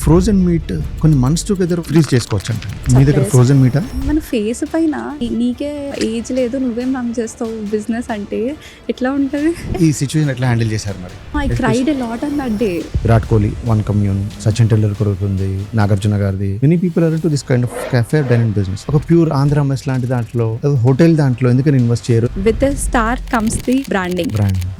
Frozen meat కొన్ని months together freeze చేసుకోవచ్చు అంట. మీ దగ్గర ఫ్రోజన్ మీటా? మన ఫేస్ పైన నీకే ఏజ్ లేదు, నువ్వేం రన్ చేస్తావు బిజినెస్ అంటే ఎట్లా ఉంటుంది? ఈ సిచ్యువేషన్ ఎట్లా హ్యాండిల్ చేశారు మరి? I cried a lot on that day. Virat Kohli, one commune, Sachin Tendulkar ఉంది, నాగార్జున గారిది. Many people are to this kind of cafe dining business. ఒక ప్యూర్ ఆంధ్ర మెస్ లాంటి దాంట్లో, హోటల్ దాంట్లో ఎందుకని ఇన్వెస్ట్ చేయరు? With the star comes the branding.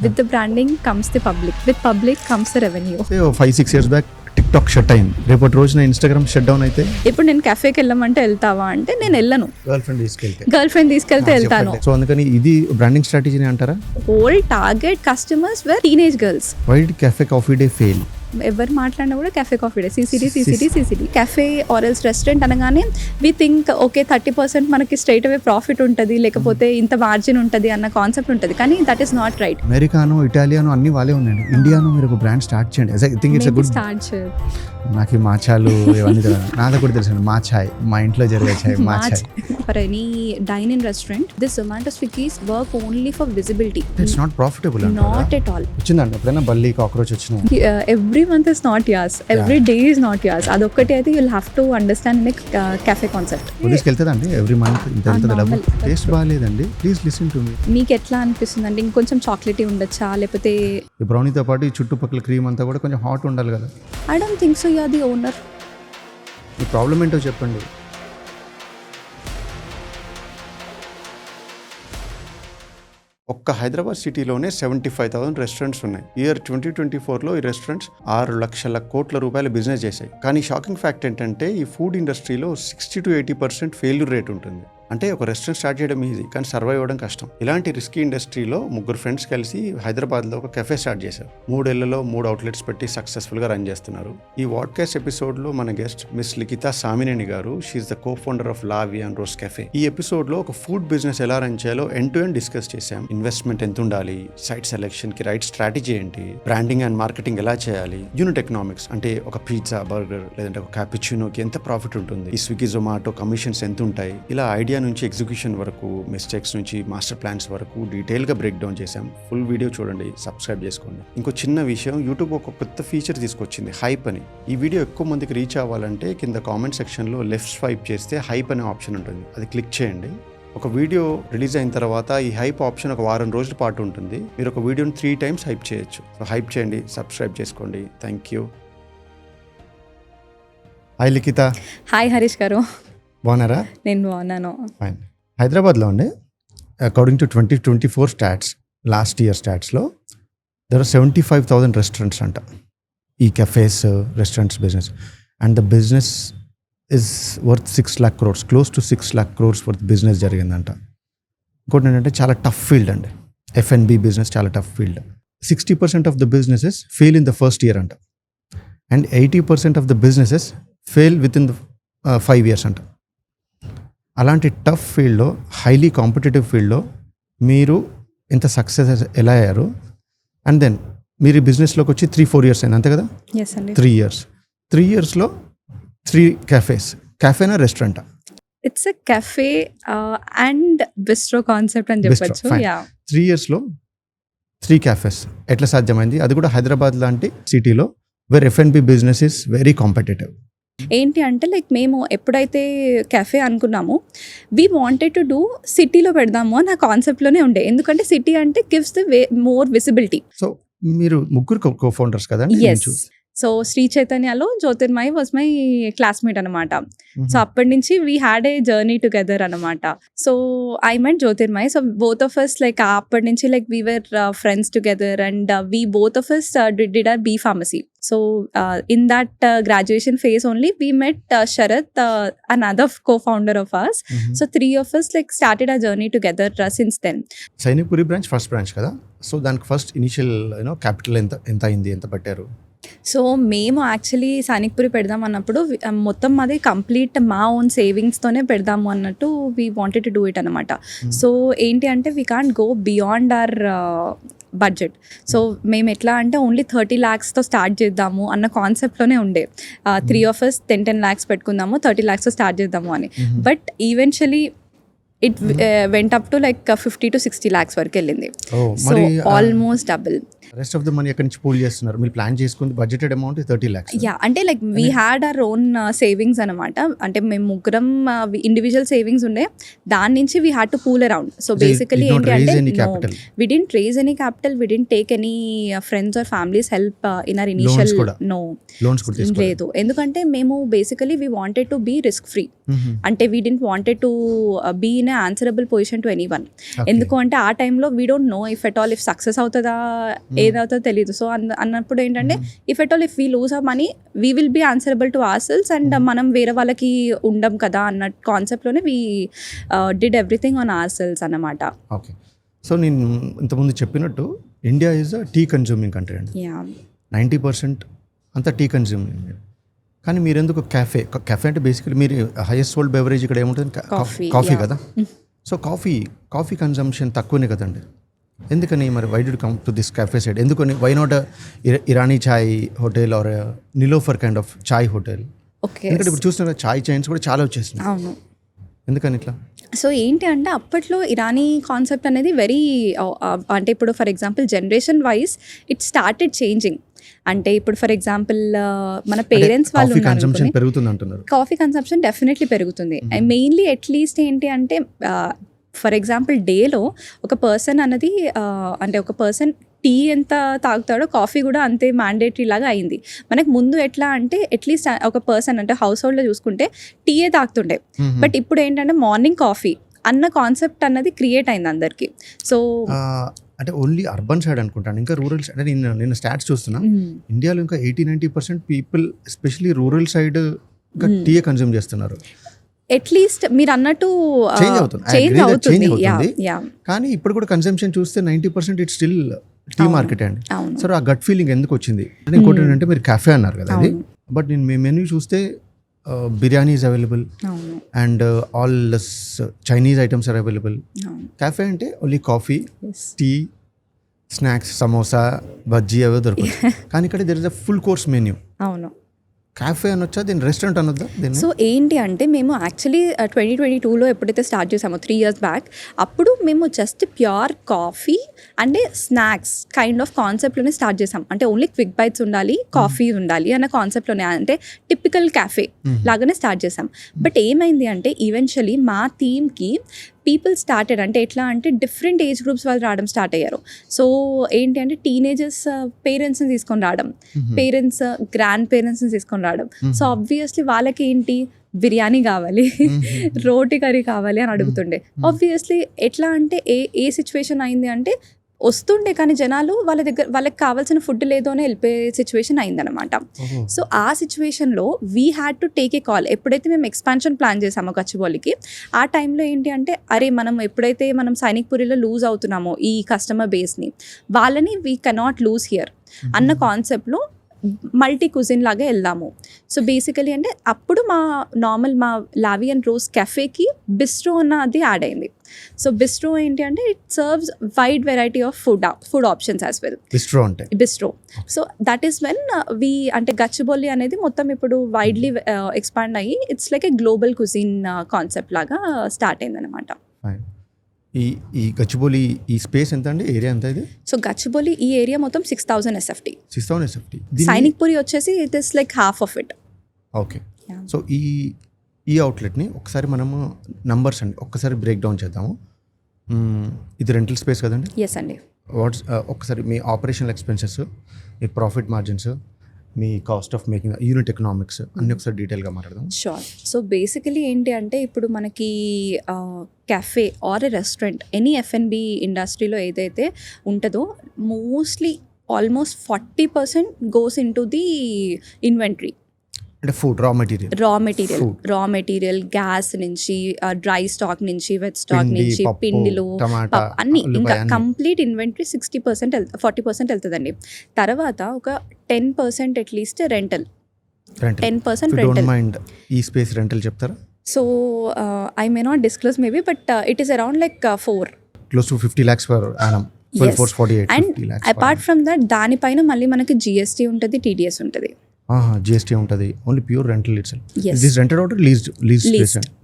With the branding comes the public. With public comes the revenue. 5-6 years back TikTok shut అయింది. రేపటి రోజున Instagram shut down అయితే ఇప్పుడు నేను కెఫేకి వెళ్ళమంటే వెళ్తావా అంటే నేను వెళ్ళను. గర్ల్ ఫ్రెండ్ తీసుకెళ్తే వెళ్తాను. సో అందుకని ఇది బ్రాండింగ్ స్ట్రాటజీని అంటారా? Whole target customers were teenage girls. Why did cafe coffee day fail? ఎవరు మాట్లాడినా కూడా cafe coffee day, CCD. Cafe or else restaurant అనగానే వి థింక్ ఓకే 30% మనకి స్ట్రైట్ అవే ప్రాఫిట్ ఉంటుంది, లేకపోతే ఇంత మార్జిన్ ఉంటుంది అన్న కాన్సెప్ట్ ఉంటుంది. కానీ that is not right. Americano, italiano అన్ని వాళ్ళే ఉన్నాయండి. ఇండియాలో మీరు ఒక బ్రాండ్ స్టార్ట్ చేయండి. I think it's good start. నాకు ఈ మాచాలు ఇవన్నీ తెలియదు. నాది కూడా తెలుసు మా ఛాయ్, మా ఇంట్లో జరిగే ఛాయ్ మా ఛాయ్. For any dine in restaurant this Zomato Swiggy's work only for visibility. It's not profitable. Not at all. వచ్చిందండి ఎప్పుడైనా బల్లి కాక్రోచ్ వచ్చినాయి? Every month is not yours. Every day is not yours. అదొక్కటి అయితే you'll have to understand in a cafe concept. పోలీస్కి వెళ్తుందండి every month ఇంత డబ్బు. టేస్ట్ బాగాలేదండి, ప్లీజ్ లిసన్ టు మీ. మీకు ఎట్లా అనిపిస్తుంది అంటే ఇంకొంచెం చాక్లెటీ ఉండొచ్చా, లేకపోతే ఈ బ్రౌనీతో పాటు ఈ చుట్టుపక్కల క్రీమ్ అంతా కూడా కొంచెం హాట్ ఉండాలి కదా? I don't think so. You are the owner. ఈ ప్రాబ్లం ఏంటో చెప్పండి. ఒక్క హైదరాబాద్ సిటీలోనే 75,000 రెస్టారెంట్స్ ఉన్నాయి. ఇయర్ 2024లో ఈ రెస్టారెంట్స్ 6 లక్షల కోట్ల రూపాయల బిజినెస్ చేశాయి. కానీ షాకింగ్ ఫ్యాక్ట్ ఏంటంటే ఈ ఫుడ్ ఇండస్ట్రీలో 60-80% ఫెయిల్యూర్ రేట్ ఉంటుంది. అంటే ఒక రెస్టారెంట్ స్టార్ట్ చేయడం ఈజీ, కానీ సర్వైవ్ అవ్వడం కష్టం. ఇలాంటి రిస్కీ ఇండస్ట్రీలో 3 ఫ్రెండ్స్ కలిసి హైదరాబాద్లో ఒక కెఫే స్టార్ట్ చేశారు. 3 ఏళ్లలో 3 అవుట్లెట్స్ పెట్టి సక్సెస్ఫుల్గా రన్ చేస్తున్నారు. ఈ వాడ్కాస్ట్ ఎపిసోడ్లో మన గెస్ట్ మిస్ లిఖిత సామినేని గారు. She is the co-founder of Vie En Rose cafe. ఈ ఎపిసోడ్లో ఒక ఫుడ్ బిజినెస్ ఎలా రన్ చేయాలో ఎండ్ టు ఎండ్ డిస్కస్ చేశాం. ఇన్వెస్ట్మెంట్ ఎంత ఉండాలి, సైట్ సెలెక్షన్ కి రైట్ స్ట్రాటజీ ఏంటి, బ్రాండింగ్ అండ్ మార్కెటింగ్ ఎలా చేయాలి, యూనిట్ ఎకనామిక్స్ అంటే ఒక పిజ్జా, బర్గర్ లేదంటే ఒక క్యాపుచినోకి ఎంత ప్రాఫిట్ ఉంటుంది, ఈ స్విగ్గీ జొమాటో కమిషన్స్ ఎంత ఉంటాయి, ఇలా ఐడియా నుంచి ఎగ్జిక్యూషన్ వరకు, మిస్టేక్స్ నుంచి మాస్టర్ ప్లాన్స్ వరకు డీటెయిల్ గా బ్రేక్ డౌన్ చేశాం. ఫుల్ వీడియో చూడండి, సబ్స్క్రైబ్ చేసుకోండి. ఇంకో చిన్న విషయం, యూట్యూబ్ ఒక కొత్త ఫీచర్ తీసుకొచ్చింది, హైప్ అని. ఈ వీడియో ఎక్కువ మందికి రీచ్ అవ్వాలంటే కింద కామెంట్ సెక్షన్ లో లెఫ్ట్ స్వైప్ చేస్తే హైప్ అనే ఆప్షన్ ఉంటుంది, అది క్లిక్ చేయండి. ఒక వీడియో రిలీజ్ అయిన తర్వాత ఈ హైప్ ఆప్షన్ ఒక వారం రోజుల పాటు ఉంటుంది. మీరు ఒక వీడియోని 3 times హైప్ చేయొచ్చు. సో హైప్ చేయండి, సబ్స్క్రైబ్ చేసుకోండి. Thank you. Hi Likhitha. Hi Harish గారు. బాగున్నారా? నేను బాగున్నాను. ఫైన్. హైదరాబాద్లో అండి, according to 2024 stats, last year స్టాట్స్లో దర్ ఆర్ 75,000 రెస్టారెంట్స్ అంట. ఈ cafes, restaurants business, and the business is worth 6 lakh crores, close to 6 lakh crores worth business జరిగిందంట. ఇంకోటి ఏంటంటే చాలా టఫ్ ఫీల్డ్ అండి, F&B బిజినెస్ చాలా tough field. 60% of the businesses fail in the first year అంట, and 80% of the businesses fail within the 5 years అంట. అలాంటి tough ఫీల్డ్లో, హైలీ కాంపిటేటివ్ ఫీల్డ్లో మీరు ఇంత సక్సెస్ ఎలా అయ్యారు? అండ్ దెన్ మీరు ఈ బిజినెస్లోకి వచ్చి 3-4 years అయింది అంతే కదా? 3 yearsలో 3 cafes. క్యాఫేనా రెస్టారెంటా? It's a cafe and bistro concept అని చెప్పొచ్చు. 3 yearsలో 3 cafes ఎట్లా సాధ్యమైంది? అది కూడా హైదరాబాద్ లాంటి సిటీలో where F&B business is very competitive. ఏంటి అంటే లైక్ మేము ఎప్పుడైతే కెఫే అనుకున్నామో వీ వాంటెడ్ టు డూ సిటీలో పెడదాము అని ఆ కాన్సెప్ట్లోనే ఉండే. ఎందుకంటే సిటీ అంటే gives the more visibility. So మీరు ముగ్గురు కో-ఫౌండర్స్ కదండి? ఎస్. సో శ్రీ చైతన్యలో జ్యోతిర్మయి వాజ్ మై క్లాస్మేట్ అనమాట. సో అప్పటి నుంచి we had a journey together అనమాట. So I met Jyotirmayi. So both of us like అప్పటి నుంచి like we were friends together and we both of us did our B pharmacy. So in that graduation phase only we met Sharath, another co-founder of us. So 3 of us like started our journey together since then. Sainikpuri branch first branch కదా? So దానికి first initial capital ఎంత అయింది, ఎంత పట్టారు? So మేము actually Sainikpuri పెడదాం అన్నప్పుడు మొత్తం అది కంప్లీట్ మా ఓన్ సేవింగ్స్తోనే పెడదాము అన్నట్టు we wanted to do it అనమాట. సో ఏంటి అంటే we can't go beyond our budget. So మేము ఎట్లా అంటే ఓన్లీ 30 lakhsతో స్టార్ట్ చేద్దాము అన్న కాన్సెప్ట్లోనే ఉండే. 3 of us 10 lakhs పెట్టుకుందాము, 30 lakhsతో స్టార్ట్ చేద్దాము అని. But eventually it went up to like 50 to 60 lakhs వరకు వెళ్ళింది. Oh, so almost double. Rest of the money ఎక్కడి నుంచి పూల్ చేస్తున్నారు? మీరు ప్లాన్ చేసుకుంది బడ్జెటెడ్ అమౌంట్ 30 lakhs. యా, అంటే like we had our own savings అనమాట. అంటే మేము ముగ్గురం ఇండివిజువల్ సేవింగ్స్ ఉండే, దాని నుంచి we had to pool around. So basically ఏంటి అంటే we didn't raise any capital, we didn't take any friends or families help in our initial. No loans కూడా లేదు, ఎందుకంటే మేము basically we wanted to be risk free. అంటే we didn't wanted to be in answerable position to any one. ఎందుకు అంటే ఆ టైంలో we don't know if at all if success అవుతుందా ఏదవుతుందో తెలియదు. సో అన్నప్పుడు ఏంటంటే if at all if we lose our money we will be answerable to ourselves and మనం వేరే వాళ్ళకి ఉండం కదా అన్న కాన్సెప్ట్లోనే we did everything on ourselves అన్నమాట. ఓకే. సో నేను ఇంతకుముందు చెప్పినట్టు India is a tea consuming country అండి. 90% అంతా టీ కన్జ్యూమింగ్. కానీ మీరు ఎందుకు కాఫీ అంటే బేసికలీ మీరు హైయెస్ట్ సోల్డ్ బెవరేజ్ ఇక్కడ ఏముంటుంది? కాఫీ కదా. సో కాఫీ కన్జంప్షన్ తక్కువనే కదండి. ఎందుకని మరి why did come to this cafe side? ఎందుకని why not Irani chai hotel or Niloufer kind of chai hotel? ఎందుకంటే ఇప్పుడు చూస్తున్న చాయ్ చైన్స్ కూడా చాలా వచ్చేసినాయి. అవును. ఎందుకని ఇట్లా? సో ఏంటి అంటే అప్పట్లో ఇరానీ కాన్సెప్ట్ అనేది వెరీ, అంటే ఇప్పుడు for example generation wise it started changing. అంటే ఇప్పుడు ఫర్ ఎగ్జాంపుల్ మన పేరెంట్స్ వాళ్ళు కాఫీ కన్సంప్షన్ డెఫినెట్లీ పెరుగుతుంది. మెయిన్లీ అట్లీస్ట్ ఏంటి అంటే ఫర్ ఎగ్జాంపుల్ డేలో ఒక పర్సన్ అన్నది అంటే ఒక పర్సన్ టీ ఎంత తాగుతాడో కాఫీ కూడా అంతే మ్యాండేటరీ లాగా అయింది. మనకు ముందు ఎట్లా అంటే అట్లీస్ట్ ఒక పర్సన్ అంటే హౌస్ హోల్డ్లో చూసుకుంటే టీయే తాగుతుండే, బట్ ఇప్పుడు ఏంటంటే మార్నింగ్ కాఫీ అన్న కాన్సెప్ట్ అన్నది క్రియేట్ అయింది అందరికి. సో అంటే ఓన్లీ అర్బన్ సైడ్ అనుకుంటాను, ఇంకా రూరల్ సైడ్ అంటే నేను స్టాట్స్ చూస్తున్నా ఇండియాలో ఇంకా 80-90% పీపుల్ ఎస్పెషలీ రూరల్ సైడ్ ఇంకా టీయే కన్జ్యూమ్ చేస్తున్నారు. అట్లీస్ట్ మీరు అన్నట్టు చేంజ్ అవుతుంది. కానీ ఇప్పుడు కూడా కన్సంప్షన్ చూస్తే 90% ఇట్ స్టిల్ టీ మార్కెట్ అండి. సో ఆ గట్ ఫీలింగ్ ఎందుకు వచ్చింది? ఇంకోటి ఏంటంటే మీరు కాఫే అన్నారు కదా అది, బట్ నేను మీ మెనూ చూస్తే biryani is available and all Chinese items are available. Cafe అంటే only coffee, tea, snacks, samosa, bajji అవే దొరుకుతాయి. కానీ ఇక్కడ there is a full course menu. అవును. కాఫే అనొచ్చా, దీని రెస్టారెంట్ అనొద్దా? సో ఏంటి అంటే మేము యాక్చువల్లీ 2022లో ఎప్పుడైతే స్టార్ట్ చేసామో 3 years బ్యాక్, అప్పుడు మేము just pure coffee and snacks kind of కాన్సెప్ట్లోనే స్టార్ట్ చేసాం. అంటే ఓన్లీ క్విక్ బైట్స్ ఉండాలి, కాఫీ ఉండాలి అన్న కాన్సెప్ట్లోనే, అంటే టిపికల్ క్యాఫే లాగానే స్టార్ట్ చేసాం. బట్ ఏమైంది అంటే ఈవెన్చువలీ మా థీమ్కి పీపుల్ స్టార్టెడ్, అంటే ఎట్లా అంటే డిఫరెంట్ ఏజ్ గ్రూప్స్ వాళ్ళు రావడం స్టార్ట్ అయ్యారు. సో ఏంటి అంటే టీనేజర్స్ పేరెంట్స్ని తీసుకొని రావడం, పేరెంట్స్ గ్రాండ్ పేరెంట్స్ని తీసుకొని రావడం. సో ఆబ్వియస్లీ వాళ్ళకి ఏంటి బిర్యానీ కావాలి, రోటీ కర్రీ కావాలి అని అడుగుతుండే. ఆబ్వియస్లీ ఎట్లా అంటే ఏ సిచ్యువేషన్ అయింది అంటే వస్తుండే కానీ జనాలు వాళ్ళకి కావాల్సిన ఫుడ్ లేదు అని వెళ్ళిపోయే సిచ్యువేషన్ అయిందనమాట. సో ఆ సిచ్యువేషన్లో we had to take a call. ఎప్పుడైతే మేము ఎక్స్పాన్షన్ ప్లాన్ చేసామో గచ్చిబౌలికి, ఆ టైంలో ఏంటి అంటే అరే ఎప్పుడైతే మనం సైనిక్పురిలో లూజ్ అవుతున్నామో ఈ కస్టమర్ బేస్ని, వాళ్ళని వీ కెనాట్ లూజ్ హియర్ అన్న కాన్సెప్ట్లో మల్టీ కుజిన్ లాగా వెళ్దాము. సో బేసికలీ అంటే అప్పుడు మా లావీ అండ్ రోజ్ కెఫేకి బిస్ట్రో అన్నది యాడ్ అయింది. సో బిస్ట్రో ఏంటి అంటే it serves wide variety of food options as well. Bistro so that is when అంటే గచ్చిబౌలి అనేది మొత్తం ఇప్పుడు వైడ్లీ ఎక్స్పాండ్ అయ్యి it's like a global cuisine concept లాగా స్టార్ట్ అయింది అనమాట. ఈ గచ్చిబౌలి ఈ స్పేస్ ఎంత అండి, ఏరియా ఎంత ఇది? సో గచ్చిబౌలి ఈ ఏరియా మొత్తం 6,000 SFT. సైనిక్పురి వచ్చేసి it is like half of it. Okay. So ఈ అవుట్లెట్ని ఒకసారి మనము నంబర్స్ అండి ఒక్కసారి బ్రేక్ డౌన్ చేద్దాము. ఇది రెంటల్ స్పేస్ కదండి? ఎస్ అండి. ఒకసారి మీ ఆపరేషనల్ ఎక్స్పెన్సెస్, మీ ప్రాఫిట్ మార్జిన్స్, మీ cost of making, unit economics అన్నీ ఒకసారి డీటెయిల్గా మాట్లాడదాం. షూర్. సో బేసికలీ ఏంటి అంటే ఇప్పుడు మనకి cafe or a restaurant any F&B ఇండస్ట్రీలో ఏదైతే ఉంటుందో mostly almost 40% goes in to the inventory. అంటే ఫుడ్ రా మెటీరియల్ గ్యాస్ నుంచి, డ్రై స్టాక్ నుంచి, వెట్ స్టాక్ నుంచి, పిండిలు, అన్ని ఇంకా కంప్లీట్ ఇన్వెంటరీ 40% వెళ్తుందండి. తర్వాత ఒక 10% అట్లీస్ట్ రెంటల్. 10% రెంటల్. ఈ స్పేస్ రెంటల్ చెప్తారా? So I may not disclose maybe, but it is around like 4 close to 50 lakhs per annum. Yes. 48 and apart from that దానిపైన మళ్ళీ మనకి GST ఉంటుంది, TDS ఉంటుంది. జిఎస్టీ ఉంటుంది, only pure rental it's. Yes. This rented out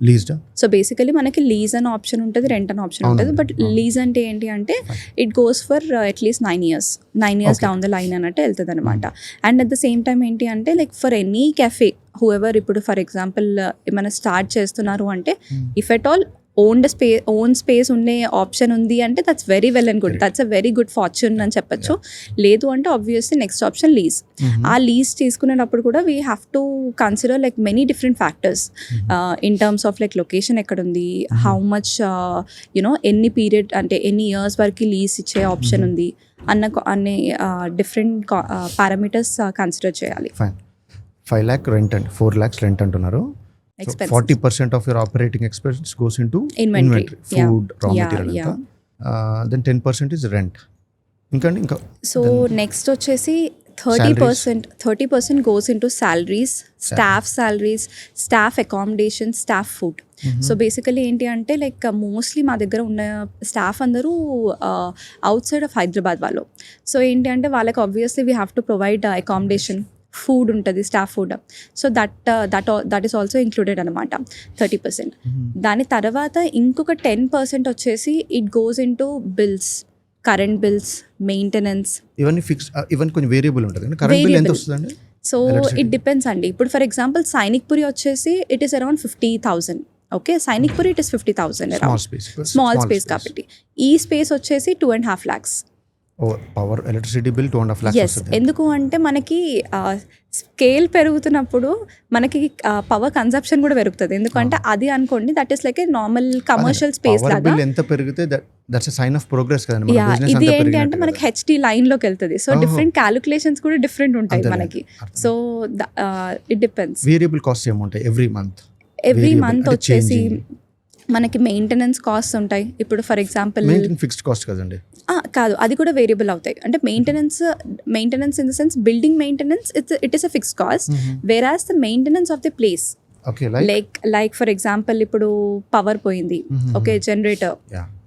leased. So basically మనకి lease అని option ఉంటుంది, rent అని ఆప్షన్ ఉంటుంది. బట్ లీజ్ అంటే ఏంటి అంటే it goes for at least 9 years down the line అన్నట్టు వెళ్తుంది అనమాట. And at the same time ఏంటి అంటే like for any cafe whoever, ఇప్పుడు ఫర్ ఎగ్జాంపుల్ ఏమైనా స్టార్ట్ చేస్తున్నారు అంటే if at all own space ఉండే ఆప్షన్ ఉంది అంటే that's very well and good, that's a very good fortune అని చెప్పొచ్చు. లేదు అంటే ఆబ్వియస్లీ నెక్స్ట్ ఆప్షన్ లీజ్. ఆ లీజ్ తీసుకునేటప్పుడు కూడా we have to consider like many different factors in terms of like location ఎక్కడుంది, హౌ మచ్ ఎన్ని పీరియడ్ అంటే ఎన్ని ఇయర్స్ వరకు లీజ్ ఇచ్చే ఆప్షన్ ఉంది అన్ని డిఫరెంట్ పారామీటర్స్ కన్సిడర్ చేయాలి. 5 lakh రెంట్ అండి, 4 lakhs రెంట్ అంటున్నారు. 40% of your operating expense goes into inventory, food, raw material. Then 10% is rent. ఇంకా సో నెక్స్ట్ వచ్చేసి 30% goes into salaries, staff accommodation, staff food. So basically ఏంటి అంటే like mostly మా దగ్గర ఉన్న స్టాఫ్ అందరూ అవుట్ సైడ్ ఆఫ్ హైదరాబాద్ వాళ్ళు. సో ఏంటి అంటే వాళ్ళకి obviously we have to provide accommodation, food ఉంటుంది, staff food. So that is also included అనమాట 30%. దాని తర్వాత ఇంకొక 10% వచ్చేసి it goes in to bills, current bills, maintenance. ఇవన్నీ ఫిక్స్, ఇవన్నీ కొంచెం వేరియబుల్ ఉంటుంది. కరెంట్ బిల్ ఎంత వస్తుందండి? సో ఇట్ డిపెండ్స్ అండి. ఇప్పుడు ఫర్ ఎగ్జాంపుల్ సైనిక్పురి వచ్చేసి it is around 50,000. Okay, Sainikpuri it is 50,000 small space కాబట్టి. ఈ స్పేస్ వచ్చేసి 2.5 lakhs. Power electricity bill 2.5 lakhs వస్తుంది. ఎందుకు అంటే మనకి స్కేల్ పెరుగుతున్నప్పుడు మనకి పవర్ కన్సంప్షన్ కూడా పెరుగుతుంది. ఎందుకంటే అది అనుకోండి that is like a normal commercial space లాగా. ఎంత పెరిగితే that's a sign of progress కదండి. ఇది ఏంటి అంటే మనకి హెచ్డి లైన్ లోకి వెళ్తుంది. సో డిఫరెంట్ క్యాలిక్యులేషన్స్ కూడా డిఫరెంట్ ఉంటాయి మనకి. So it depends. Variable cost ఏముంటాయి ఎవ్రీ మంత్ వచ్చేసి మనకి మెయింటెనెన్స్ కాస్ట్ ఉంటాయి. ఇప్పుడు ఫర్ ఎగ్జాంపుల్ ఫిక్స్డ్ కాస్ట్ కదండి, కాదు, అది కూడా వేరియబుల్ అవుతాయి. అంటే maintenance in the sense building maintenance it is a fixed cost, whereas the maintenance of the place like for example ఇప్పుడు పవర్ పోయింది, okay, generator,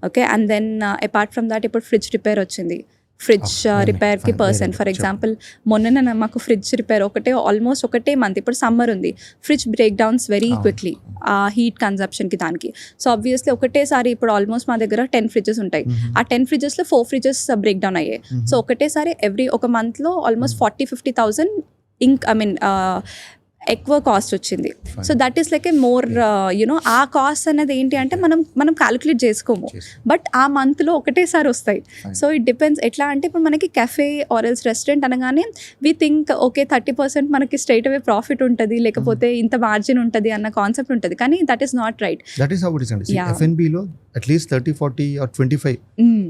okay, and then apart from that ఇప్పుడు fridge repair వచ్చింది, fridge రిపేర్కి person for example మొన్న మాకు fridge repair almost ఒకటే month, ఇప్పుడు summer ఉంది, fridge break downs very quickly ఆ హీట్ కన్సంప్షన్కి దానికి. సో ఆబ్వియస్లీ ఒకటేసారి ఇప్పుడు ఆల్మోస్ట్ మా దగ్గర 10 fridges ఉంటాయి. ఆ 10 fridgesలో 4 fridges బ్రేక్ డౌన్ అయ్యాయి. సో ఒకటేసారి ఒక మంత్లో ఆల్మోస్ట్ 40,000-50,000 ఎక్కువ కాస్ట్ వచ్చింది. So that is like A more ఆ కాస్ట్ అనేది ఏంటి అంటే మనం క్యాలిక్యులేట్ చేసుకోము, బట్ ఆ మంత్లో ఒకటేసారి వస్తాయి. So it depends. ఎట్లా అంటే ఇప్పుడు మనకి కెఫే ఆర్ ఎల్స్ రెస్టారెంట్ అనగానే వి థింక్ ఓకే 30% మనకి స్ట్రైట్ అవే ప్రాఫిట్ ఉంటుంది, లేకపోతే ఇంత మార్జిన్ ఉంటుంది అన్న కాన్సెప్ట్ ఉంటుంది. కానీ that is not right. That is how it is అండి. F&B లో అట్లీస్ట్ 30, 40 or 25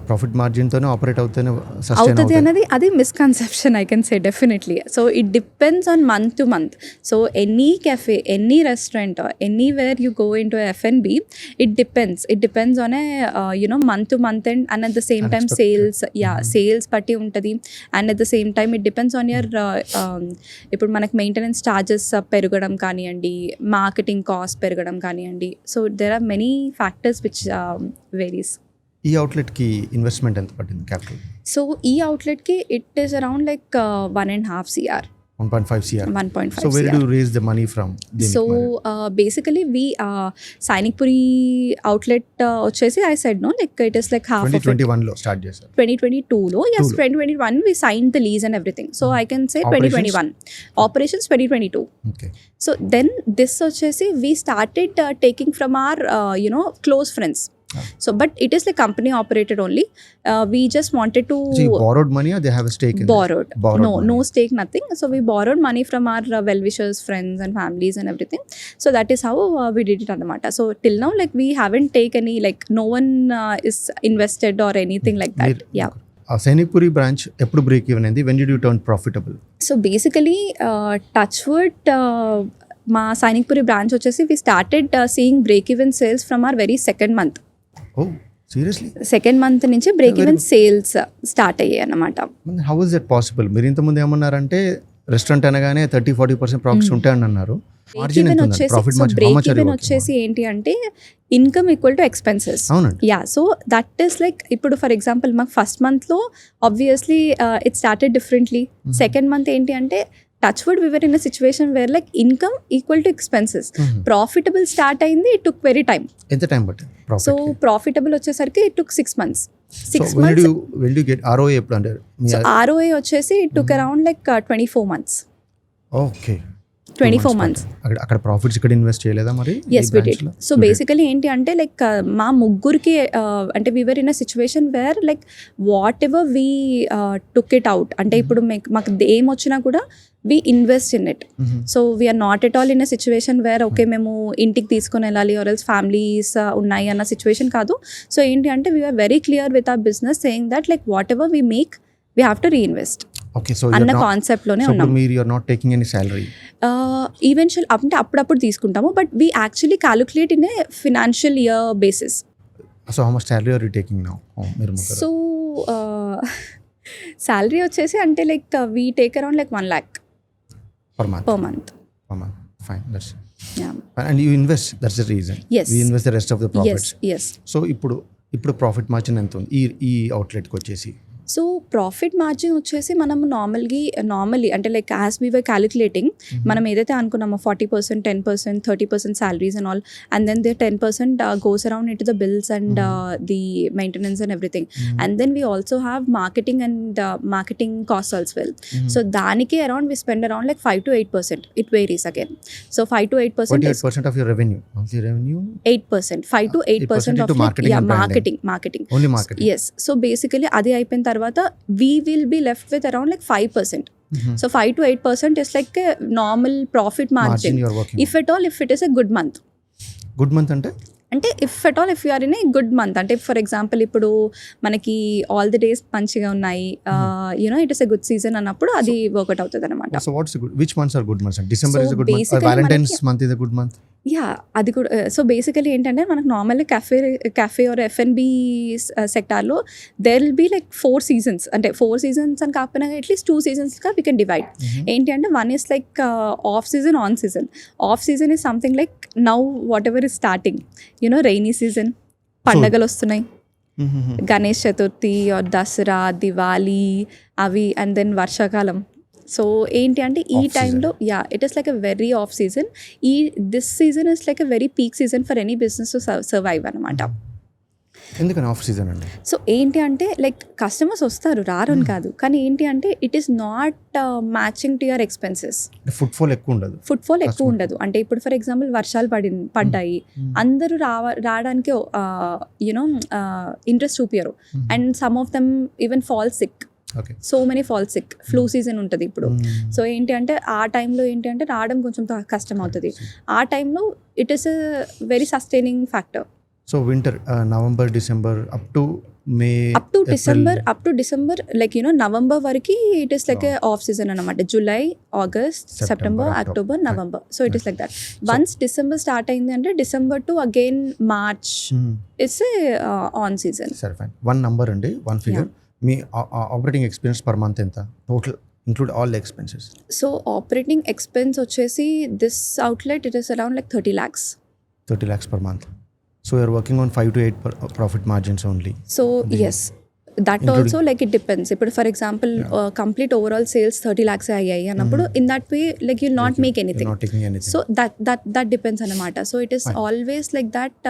ప్రాఫిట్ మార్జిన్తోనే ఆపరేట్ అవుతుంది అనేది అది misconception I can say definitely. So it depends on month to month. So any cafe, any restaurant, anywhere you go in to F&B, it depends on month to month and at the same time sales బట్టి ఉంటుంది. And at the same time it depends on your ఇప్పుడు మనకి maintenance charges పెరగడం కానివ్వండి, marketing cost పెరగడం కానివ్వండి. So there are many factors which varies. ఈ అవుట్లెట్కి ఇన్వెస్ట్మెంట్ ఎంత పట్టింది క్యాపిటల్? సో ఈ అవుట్లెట్కి it is around like 1.5 CR. 1.5 CR. 1.5 So where do you raise the money from? So basically we Sainikpuri outlet వచ్చేసి I said no, like it is like half 2021 లో start చేశారు. 2022 లో, yes, 2021 we signed the lease and everything. So I can say 2021. Operations 2022. Okay. So then this వచ్చేసి we started taking from our close friends. So but it is like company operated only. We just wanted to borrowed money or they have a stake in borrowed money. No stake, nothing. So we borrowed money from our well-wishers, friends and families and everything. So that is how we did it anamata. So till now like we haven't taken any, like no one is invested or anything like that. Yeah. Sainikpuri branch ఎప్పుడు break even అయింది? When did you turn profitable? So basically touchwood మా Sainikpuri branch వచ్చేసి we started seeing break even sales from our very second month. Oh, seriously? Second month నుంచి break even sales start అయ్యాయి అన్నమాట. How is that possible? మీరు ఇంతకుముందు ఏమన్నారంటే restaurant అనగానే 30-40% profits ఉంటాయని అన్నారు. బ్రేక్ ఈవెన్ వచ్చేసి ఏంటి అంటే income equal to expenses. Yeah, so that is like ఇప్పుడు ఫర్ ఎగ్జాంపుల్ మాకు ఫస్ట్ మంత్లో obviously it started differently. Second month ఏంటి అంటే touch wood we were in a situation where like income equal to expenses. Profitable start అయింది, it took very time. ఎంత time పట్టింది? So profitable వచ్చేసరికి it took 6 months. When do you get ROA ఎప్పుడు అంటే? So ROA వచ్చేసి it took around like 24 months. Okay, 24 months. అక్కడ profits ఇక్కడ invest చేయలేదా మరి? Yes, we did. So basically ఏంటి అంటే లైక్ మా ముగ్గురికి అంటే we were in a situation where like whatever we took it out, అంటే ఇప్పుడు మాకు ఏం వచ్చినా కూడా we invest in it. So we are not at all in a situation where okay మేము ఇంటికి తీసుకొని వెళ్ళాలి or else families ఉన్నాయి అన్న situation కాదు. సో ఏంటి అంటే we were very clear with our business saying that like whatever we make we have to reinvest. Okay, so అన్న కాన్సెప్ట్ లోనే ఉన్నాం. So మీరు not taking any salary? Eventual అంటే అప్పుడప్పుడు తీసుకుంటాము, but we actually calculate in a financial year basis. So how much salary are you taking now? So salary వచ్చేసి అంటే like we take around like 1 lakh per month. per month. Fine, that's Yeah. and you invest, that's the reason. Yes. We invest the rest of the profits. Yes. So ఇప్పుడు profit margin ఎంత ఉంది ఈ అవుట్లెట్కి వచ్చేసి? So profit margin వచ్చేసి మనం normally అంటే like as we were calculating, మనం ఏదైతే అనుకున్నామో 40%, 10%, 30% salaries and all, and then the 10% goes around into the bills and the maintenance and everything. And then we also have marketing and marketing costs as well. So daniki around we spend around like 5 to 8%. It varies again. So 5 to 8% is 8% of your revenue. Monthly revenue? 8%. 5 to 8% of marketing and branding. marketing. Only marketing. Yes. So basically adi అయిపోయిన తర్వాత we will be left with around like 5%. So 5 to 8% is like a normal profit margin you are working if at all, if it is a good month. Good month అంటే if at all if you are in a good month, అంటే for example ఇప్పుడు మనకి all the days మంచిగా ఉన్నాయి, you know it is a good season అన్నప్పుడు అది work out అవుతుంది అనమాట. So what's good, which months are good months? December is a good month, Valentine's month is a good month. Yeah, అది కూడా. సో బేసికలీ ఏంటంటే మనకు నార్మల్గా క్యాఫే ఆర్ F&B సెక్టార్లో there will be like 4 seasons, అంటే 4 seasons అని కాకపోయినా at least 2 seasonsగా వీ కెన్ డివైడ్. ఏంటి అంటే one is like off season, on season. Off season is something like now whatever is starting, you know rainy season, పండగలు వస్తున్నాయి, Ganesh Chaturthi or Dasara, Diwali అవి, and then వర్షాకాలం. సో ఏంటి అంటే ఈ టైంలో it is like a very off season. This season is like a very peak season for any business to survive అనమాట. ఎందుకని ఆఫ్ సీజన్ అండి? సో ఏంటి అంటే లైక్ కస్టమర్స్ వస్తారు, రారని కాదు, కానీ ఏంటి అంటే it is not matching to your expenses. Footfall ఎక్కువ ఉండదు. అంటే ఇప్పుడు ఫర్ ఎగ్జాంపుల్ వర్షాలు పడ్డాయి, అందరూ రావడానికి యునో ఇంట్రెస్ట్ చూపించరు, and some of them even fall sick. So many fall sick. Flu season ఉంటుంది ఇప్పుడు. సో ఏంటి అంటే ఆ టైంలో ఏంటి అంటే రావడం కొంచెం కష్టం అవుతుంది. ఆ టైంలో it is a very sustaining factor. So winter November, December up to May, up to December like you know November వరకు it is like a off season అనమాట. July, August, September, October, November. So it is like that. Once December start అయింది అంటే December to again March it's a on season. సరే, fine. 1 number అండి, 1 figure. మీ operating expense per month ఎంత total include all expenses? So operating expense వచ్చేసి this outlet it is around like 30 lakhs. 30 lakhs per month. So you're working on 5 to 8 profit margins only. So yes, that also like it depends. ఇప్పుడు for example complete overall sales 30 lakhs అయ్యాయి అన్నప్పుడు in that way like you not make anything. So that depends అనమాట. So it is always like that.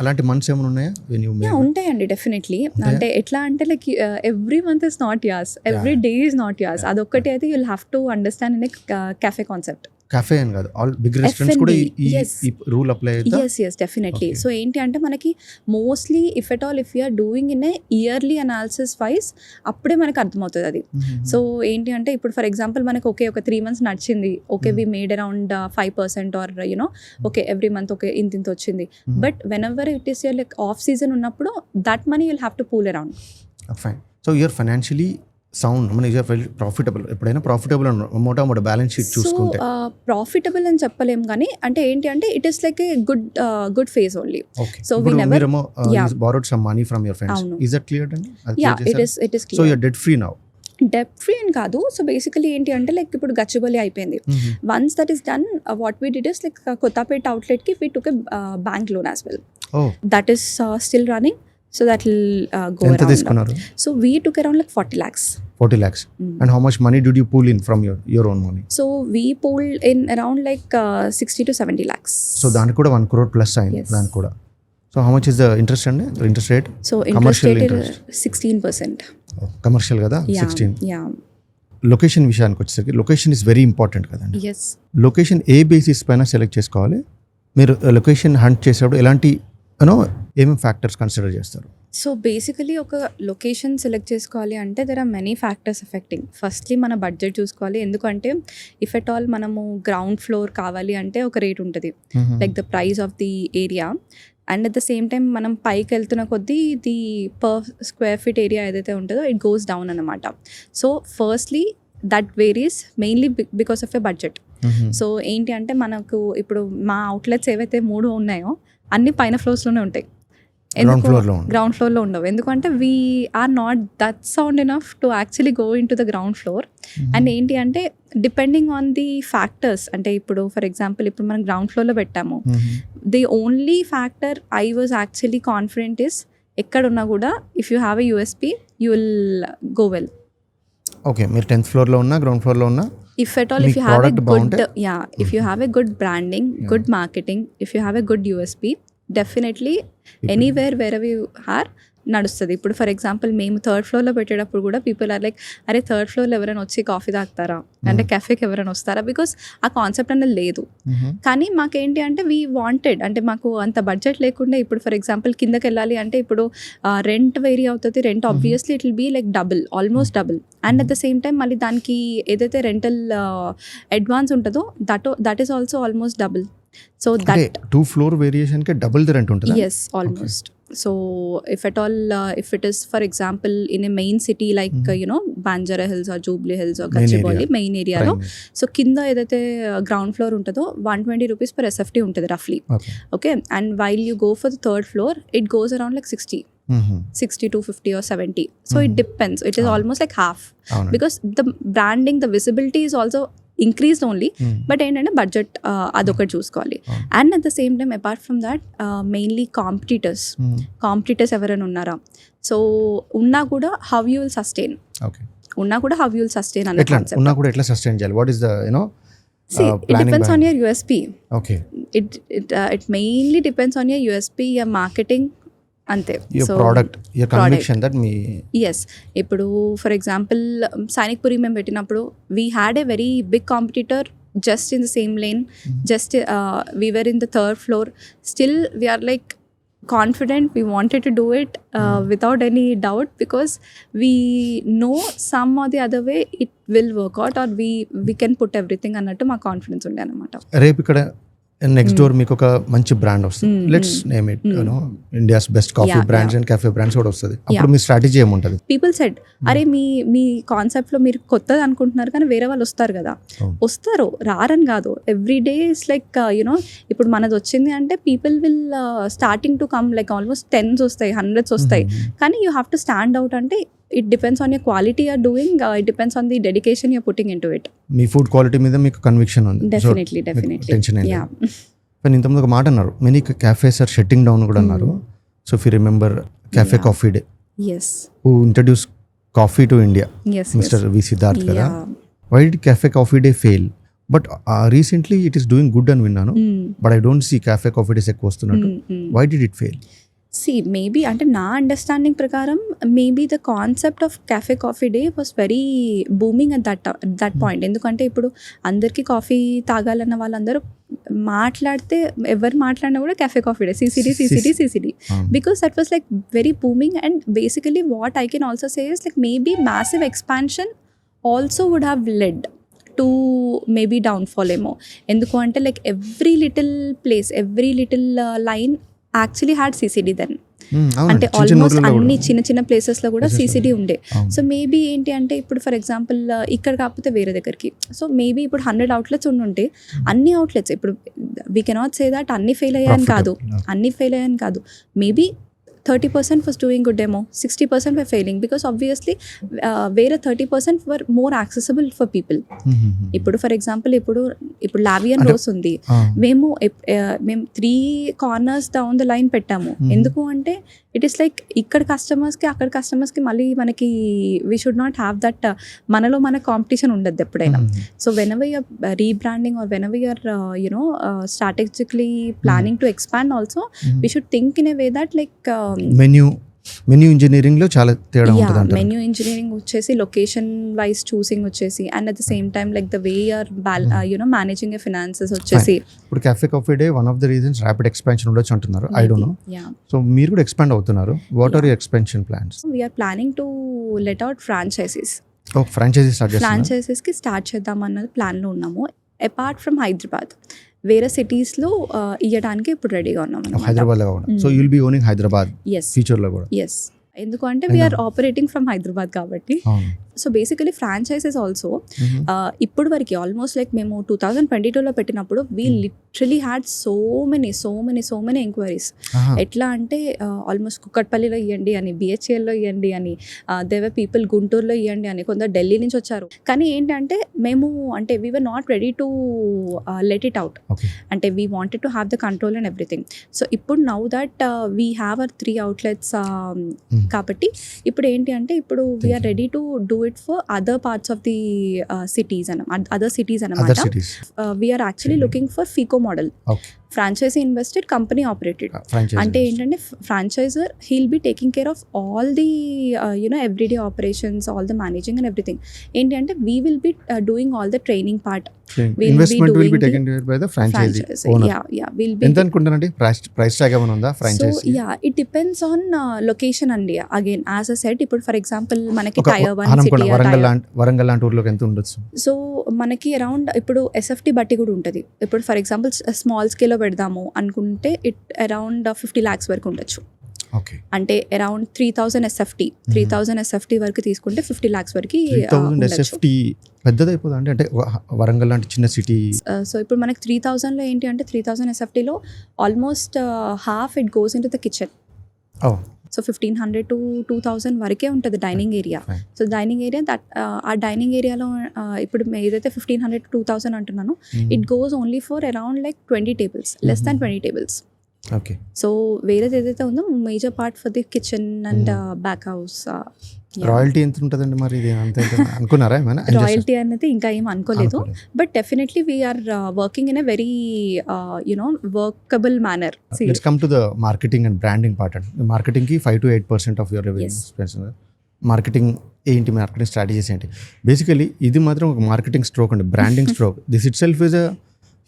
అలాంటి months ఏమైనా ఉన్నాయా? ఉంటాయండి definitely. అంటే ఎట్లా అంటే like every month is not as, every day is not as. అదొక్కటి అయితే you'll have to understand in cafe concept. cafe అని కాదు, ఆల్ బిగ్ రెస్టారెంట్స్ కూడా ఈ రూల్ అప్లై అవుతా? yes definitely. సో ఏంటి అంటే మనకి mostly if at all if you are doing in a yearly analysis wise అప్పుడే మనకు అర్థమవుతుంది అది. సో ఏంటి అంటే ఇప్పుడు ఫర్ ఎగ్జాంపుల్ మనకు ఒక 3 months నడిచింది, okay we made around 5% or you know okay every month okay ఇంత వచ్చింది. But whenever it is your like off season ఉన్నప్పుడు that money you'll have to pool around. Fine. So you're financially sound, మన profitable. ఎప్పుడైనా profitable మోటామోట balance sheet చూసుకుంటే profitable అని చెప్పలేం, కానీ అంటే ఏంటి అంటే it is like a good phase only. So we never borrowed some money from your friends. Is that clear then? It is clear. So you're debt free now? Debt free అని కాదు. So basically ఏంటి అంటే లైక్ ఇప్పుడు గచ్చిబౌలి అయిపోయింది. Once that is done, what we did is like Kothapeta అవుట్లెట్కి we took a bank loan as well. That is still running. So that will go ఎంత around. తీసుకున్నారు? So we took around like 40 lakhs. 40 lakhs. And how much money did you pull in from your own money? So we pulled in around like 60 to 70 lakhs. So దానికి కూడా 1 crore plus అయింది. Yes. దానికి కూడా. So how much is the interest అండి? Interest rate? So interest rate is 16%. Commercial కదా? Yeah. 16. Yeah. Location విషయానికి వచ్చేసరికి location is very important కదండి. Yes. లొకేషన్ ఏ బేసిస్ పైన సెలెక్ట్ చేసుకోవాలి? మీరు లొకేషన్ హంట్ చేసేటప్పుడు ఎలాంటి ఏమేమి ఫ్యాక్టర్స్ కన్సిడర్ చేస్తారు? సో బేసికలీ ఒక లొకేషన్ సెలెక్ట్ చేసుకోవాలి అంటే there are many factors affecting. Firstly మన బడ్జెట్ చూసుకోవాలి. ఎందుకంటే ఇఫ్ ఎట్ ఆల్ మనము గ్రౌండ్ ఫ్లోర్ కావాలి అంటే ఒక రేట్ ఉంటుంది, like the price of the area. And at the same time మనం పైకి వెళ్తున్న కొద్దీ the per square feet area ఏదైతే ఉంటుందో ఇట్ గోస్ డౌన్ అనమాట. So firstly that varies mainly because of a budget. So ఏంటి అంటే మనకు ఇప్పుడు మా అవుట్లెట్స్ ఏవైతే 3 ఉన్నాయో అన్ని పైన ఫ్లోర్స్లోనే ఉంటాయి. గ్రౌండ్ ఫ్లోర్లో ఉండవు. ఎందుకంటే we are not that sound enough to actually go into the ground floor. And ఏంటి అంటే డిపెండింగ్ ఆన్ ది ఫ్యాక్టర్స్, అంటే ఇప్పుడు ఫర్ ఎగ్జాంపుల్ ఇప్పుడు మనం గ్రౌండ్ ఫ్లోర్లో పెట్టాము, the only factor I was actually confident is ఎక్కడున్నా కూడా if you have a USP you will go well. Okay, మీరు 10th ఫ్లోర్లో ఉన్నా గ్రౌండ్ ఫ్లోర్లో ఉన్నా, if at all if you have a good if you have a good branding, good marketing, if you have a good USP, definitely anywhere wherever you are నడుస్తుంది. ఇప్పుడు for example మేము 3rd ఫ్లోర్లో పెట్టేటప్పుడు కూడా people are like అరే 3rd ఫ్లోర్లో ఎవరైనా వచ్చి కాఫీ తాగుతారా అంటే కెఫేకి ఎవరైనా వస్తారా, బికాస్ ఆ కాన్సెప్ట్ అనేది లేదు. కానీ మాకేంటి అంటే వీ వాంటెడ్, అంటే మాకు అంత బడ్జెట్ లేకుండా ఇప్పుడు ఫర్ ఎగ్జాంపుల్ కిందకి వెళ్ళాలి అంటే ఇప్పుడు రెంట్ వేరీ అవుతుంది. Rent obviously it will be like almost double. And at the same time మళ్ళీ దానికి ఏదైతే రెంటల్ అడ్వాన్స్ ఉంటుందో that is also almost double. So that 2 floor వేరియేషన్కి డబుల్ ది రెంట్ ఉంటుంది. Yes almost. So if at all if it is for example in a main city like Banjara Hills or Jubilee Hills or Gachibowli main area lo, so kinda edaithe ground floor untudo 120 rupees per SFT untadi roughly. Okay, and while you go for the 3rd floor it goes around like 60 to 50 or 70. So it depends. It is almost like half because the branding, the visibility is also increased only, but ఏంటంటే budget అదొకటి చూసుకోవాలి. And at the same time apart from that mainly competitors ఎవరైనా ఉన్నారా, so ఉన్నా కూడా how you will sustain, అనే concept. ఉన్నా కూడా ఎట్లా సస్టైన్ చేయాలి? What is the See, it depends on your USP. Okay. It mainly depends on your USP, your marketing, అంతే. Your product, your conviction that me. Yes. ఇప్పుడు for example Sainikpuri మేము పెట్టినప్పుడు we had a very big competitor just in the same lane, just we were in the 3rd floor, still we are like confident, we wanted to do it without any doubt because we know some or the other way it will work out or we can put everything అన్నట్టు మా confidence ఉండే అనమాట. రేపు ఇక్కడ next door మీకు ఒక మంచి brand వస్తుంది, let's name it India's best coffee brands and cafe brands కూడా వస్తుంది. అప్పుడు మీ స్ట్రాటజీ ఏముంటుంది? పీపుల్ సెడ్ అరే మీ కాన్సెప్ట్ లో మీరు కొత్తది అనుకుంటున్నారు కానీ వేరే వాళ్ళు వస్తారు కదా, వస్తారు, రారని కాదు. ఎవ్రీ డే ఇస్ లైక్ ఇప్పుడు మనది వచ్చింది అంటే people will starting to come like almost 10s వస్తాయి, 100s వస్తాయి. కానీ you have to stand out అంటే it depends on your quality you're doing, it depends on the dedication you're putting into it. Me food quality మీద మీకు conviction ఉంది. Definitely. Tension అయ్యింది. కానీ ఇంతకుముందు ఒక మాట అన్నారు, many cafes are shutting down కూడా అన్నారు. So if you remember Cafe Coffee Day, yes, who introduced coffee to India, Mr. V. Siddharth kada. Why did Cafe Coffee Day fail? But recently it is doing good అని విన్నాను, but I don't see Cafe Coffee Days ఎక్కువ వస్తున్నట్టు. Why did it fail? See, maybe అంటే నా understanding ప్రకారం maybe the concept of Cafe Coffee Day was very booming at that point. ఎందుకంటే ఇప్పుడు అందరికీ కాఫీ తాగాలన్న వాళ్ళందరూ మాట్లాడితే ఎవరు మాట్లాడినా కూడా Cafe Coffee Day, CCD, because that was like very booming. And basically what I can also say is like maybe massive expansion also would have led to maybe downfall ఏమో. ఎందుకు అంటే like every little place, every little line actually had CCD then. అంటే almost అన్ని చిన్న ప్లేసెస్లో కూడా CCD ఉండే. So maybe ఏంటి అంటే ఇప్పుడు ఫర్ ఎగ్జాంపుల్ ఇక్కడ కాకపోతే వేరే దగ్గరికి, సో మేబీ ఇప్పుడు 100 outlets ఉండుంటే అన్ని అవుట్లెట్స్ ఇప్పుడు వీ కెనాట్ సే దట్ అన్నీ ఫెయిల్ అయ్యాయని కాదు, maybe 30% was doing good demo, 60% were failing because obviously వేరే 30% were more accessible for people. ఇప్పుడు ఫర్ ఎగ్జాంపుల్ ఇప్పుడు Vie En Rose ఉంది, మేము 3 కార్నర్స్ డౌన్ ద లైన్ పెట్టాము. ఎందుకు అంటే ఇట్ ఈస్ లైక్ ఇక్కడ కస్టమర్స్కి అక్కడ కస్టమర్స్కి మళ్ళీ మనకి we should not have that, మనలో మన కాంపిటీషన్ ఉండద్దు ఎప్పుడైనా. So whenever you're rebranding or whenever you're strategically planning to expand also we should think in a way that like menu engineering లో చాలా తేడా ఉంటుంది. మెన్యూ ఇంజనీరింగ్ వచ్చేసి లొకేషన్ వైజ్ చూసింగ్ వచ్చేసి and at the same time like the way are managing finances వచ్చేసి. ఇప్పుడు Cafe Coffee Day one of the reasons rapid expansion ఉండొచ్చు అంటున్నారు. I don't know. సో మీరు కూడా ఎక్స్పాండ్ అవుతున్నారు. What are your expansion plans? We are planning to let out franchisees. Franchisees కి start చేద్దాం అన్నది ప్లాన్ లో ఉన్నాము. అపార్ట్ ఫ్రమ్ హైదరాబాద్ వేరే సిటీస్ లో ఇవ్వడానికి ఇప్పుడు రెడీగా ఉన్నాం. హైదరాబాద్ లో కూడా. So you will be owning Hyderabad future లో కూడా. yes ఎందుకు అంటే వీఆర్ ఆపరేటింగ్ ఫ్రమ్ హైదరాబాద్ కాబట్టి. సో బేసికలీ ఫ్రాంచైజెస్ ఆల్సో ఇప్పుడు వరకు ఆల్మోస్ట్ లైక్ మేము 2022లో పెట్టినప్పుడు we literally had so many enquiries. ఎట్లా అంటే ఆల్మోస్ట్ కుక్కట్పల్లిలో ఇవ్వండి అని, బిహెచ్ఎల్లో ఇవ్వండి అని, దేవర్ పీపుల్ గుంటూరులో ఇవ్వండి అని, కొందరు ఢిల్లీ నుంచి వచ్చారు. కానీ ఏంటంటే మేము అంటే we were not ready to let it out. అంటే we wanted to have the control and everything. So ఇప్పుడు now that we have our 3 outlets కాబట్టి ఇప్పుడు ఏంటి అంటే ఇప్పుడు we're ready to do it for other parts of the cities other cities అన్నమాట. We're actually looking for FOCO model, franchisee invested company operated. అంటే ఏంటంటే franchiser he'll be taking care of all the everyday operations, all the managing and everything. ఏంటి అంటే we will be doing all the training part. Investment will be taken care by the franchisee owner. Will be ఎంత అనుకుంటారండి price tag ఏమైనా ఉందా franchisee? So it depends on location అండి. Again as I said ఇప్పుడు for example మనకి tier 1 city Warangal లాంటి ఊర్లోకి ఎంత ఉండొచ్చు? సో మనకి అరౌండ్ ఇప్పుడు ఎస్ఎఫ్టీ బట్టి కూడా ఉంటుంది. ఇప్పుడు ఫర్ ఎగ్జాంపుల్ స్మాల్ స్కేల్లో పెడదాము అనుకుంటే ఇట్ అరౌండ్ 50 lakhs వరకు ఉండొచ్చు. అంటే అరౌండ్ 3000 ఎస్ఎఫ్టీ వరకు తీసుకుంటే 50 lakhs వరకు పెద్దదైపోతుంది. అంటే వరంగల్ లాంటి చిన్న సిటీ. సో ఇప్పుడు మనకి 3000లో ఏంటి అంటే 3000 ఎస్ఎఫ్టీలో almost half it goes in to the kitchen. So 1500 to 2000 వరకే ఉంటుంది dining area. So dining area that ఆ డైనింగ్ ఏరియాలో ఇప్పుడు ఏదైతే 1500 to 2000 అంటున్నానో it goes only for around like 20 tables, less than 20 tables. So వేరేది ఏదైతే ఉందో major part for the kitchen and back house. Royalty ఎంత ఉంటుందండి మరి? ఇది అంత అనుకున్నారా ఏమైనా? రాయల్టీ అనేది ఇంకా ఏం అనుకోలేదు, but definitely we're working in a very workable manner. Let's come to the marketing and branding part. అండి మార్కెటింగ్ కి 5 to 8% of your revenue expense. Marketing ఏంటి, మార్కెటింగ్ స్ట్రాటజీస్ ఏంటి? బేసికలీ ఇది మాత్రం ఒక మార్కెటింగ్ స్ట్రోక్ అండి, branding stroke. This itself is a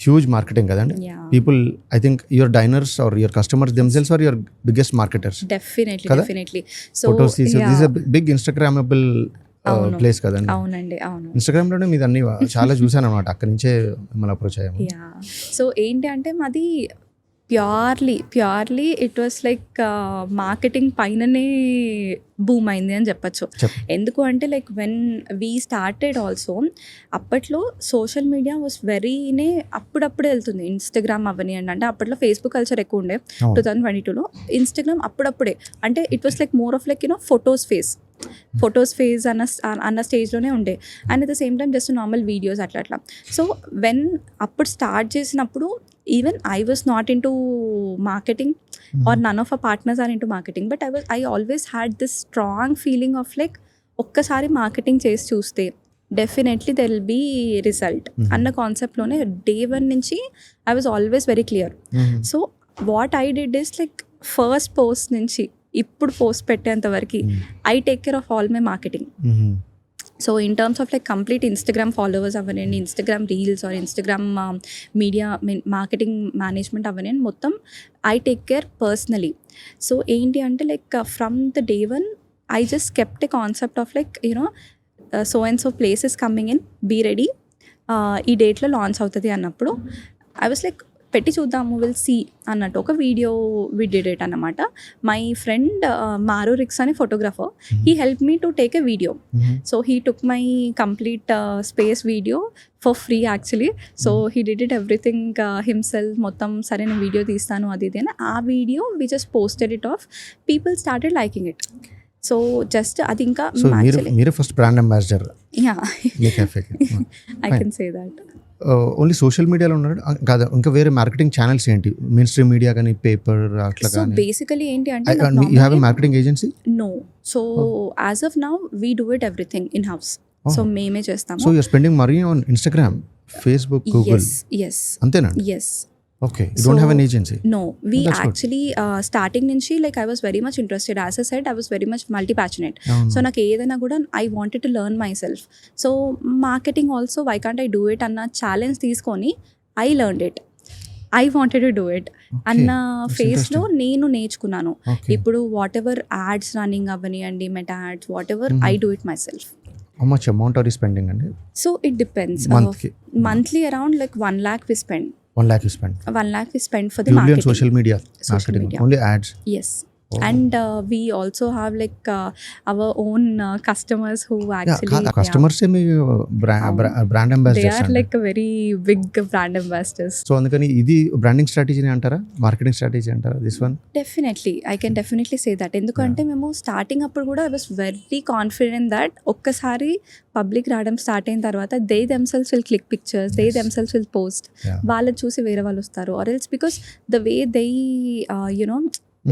huge marketing కదండి. People I think your diners or your customers themselves are your biggest marketers. Definitely. So photos తీసే this is a big instagrammable place కదండి. అవునండి, అవును. Instagram లోనే మీది అన్ని చాలా చూసాను అనమాట, అక్కడి నుంచే మిమ్మల్ని అప్రోచ్ అయ్యాము. సో ఏంటి అంటే మాది purely it was like marketing పైననే బూమ్ అయింది అని చెప్పచ్చు. ఎందుకు అంటే like when we started also అప్పట్లో సోషల్ మీడియా వాస్ వెరీనే అప్పుడప్పుడే వెళ్తుంది. ఇన్స్టాగ్రామ్ అవని అంటే అప్పట్లో ఫేస్బుక్ కల్చర్ ఎక్కువ ఉండే 2022లో. ఇన్స్టాగ్రామ్ అప్పుడప్పుడే అంటే it was like more of like photos phase అన్న స్టేజ్లోనే ఉండే. And at the same time just normal videos అట్లా. సో వెన్ అప్పుడు స్టార్ట్ చేసినప్పుడు even I was not into marketing or none of our partners are into marketing, but I always had this strong feeling of like ఒక్కసారి marketing చేసి చూస్తే definitely there will be result అన్న కాన్సెప్ట్లోనే day 1 నుంచి I was always very clear. So what I did is like first post నుంచి ఇప్పుడు post పెట్టేంత వరకు I take care of all my marketing. So in terms of like complete Instagram followers అవ్వనండి, Instagram reels or Instagram media marketing management అవ్వనండి, మొత్తం I take care personally. So ఏంటి అంటే like from the day 1 I just kept a concept of like so and so places coming in, be ready, ఈ డేట్లో launch అవుతుంది అన్నప్పుడు I was like పెట్టి చూద్దాము విల్ సీ అన్నట్టు ఒక వీడియో వి డిడ్ ఇట్ అన్నమాట. మై ఫ్రెండ్ మారు రిక్స్ అనే photographer, he help me to take a video. So he took my complete space video for free actually. So he did it everything himself. మొత్తం సరే నేను video తీస్తాను అది ఇది అని. ఆ video we just posted it off, people started liking it. So just అది ఇంకా మీరే ఫస్ట్ బ్రాండ్ అంబాసిడర్ మీ కేఫేకి. I can say that. Only social మీడియాలో ఉన్నారు కాదు, ఇంకా వేరే మార్కెటింగ్ ఛానల్స్ ఏంటి? మెయిన్ స్ట్రీమ్ మీడియా కానీ, పేపర్ అట్లా సో కానీ? బేసికలీ ఏంటి అంటే you have a marketing agency? No. So as of now we do it everything in house. So మేమే చేస్తాము. So you're spending money on Instagram, Facebook, Google? Yes అంతేనా? Yes. Okay, you don't have an agency? No, we That's actually starting nunchi like I was very much interested. As I said, I was very much multi-passionate. So నాకు ఏదైనా కూడా I wanted to learn myself. So marketing also, why can't I do it అన్న challenge తీసుకొని I learned it. I wanted to do it అన్న ఫేస్లో నేను నేర్చుకున్నాను. ఇప్పుడు వాట్ ఎవర్ యాడ్స్ రన్నింగ్ అవనివ్వండి, meta ads, what ever I do it my self. How much amount are you spending అండి? So it depends. Monthly around like 1 lakh we spend. 1 lakh you spend? 1 lakh we spend for the Purely marketing. on social media marketing? Only ads? Yes. And we also have like our own customers who actually customers A me brand ambassadors? they are like a very big brand ambassadors. So అందుకని ఇది branding strategy అంటారా, marketing strategy అంటారా this one? Definitely I can definitely say that. ఎందుకంటే మేము starting అప్పుడు కూడా I was very confident that ఒక్కసారి public రావడం స్టార్ట్ అయిన తర్వాత they themselves will click pictures, they themselves will post. వాళ్ళని చూసి వేరే వాళ్ళు వస్తారు, or else because the way they you know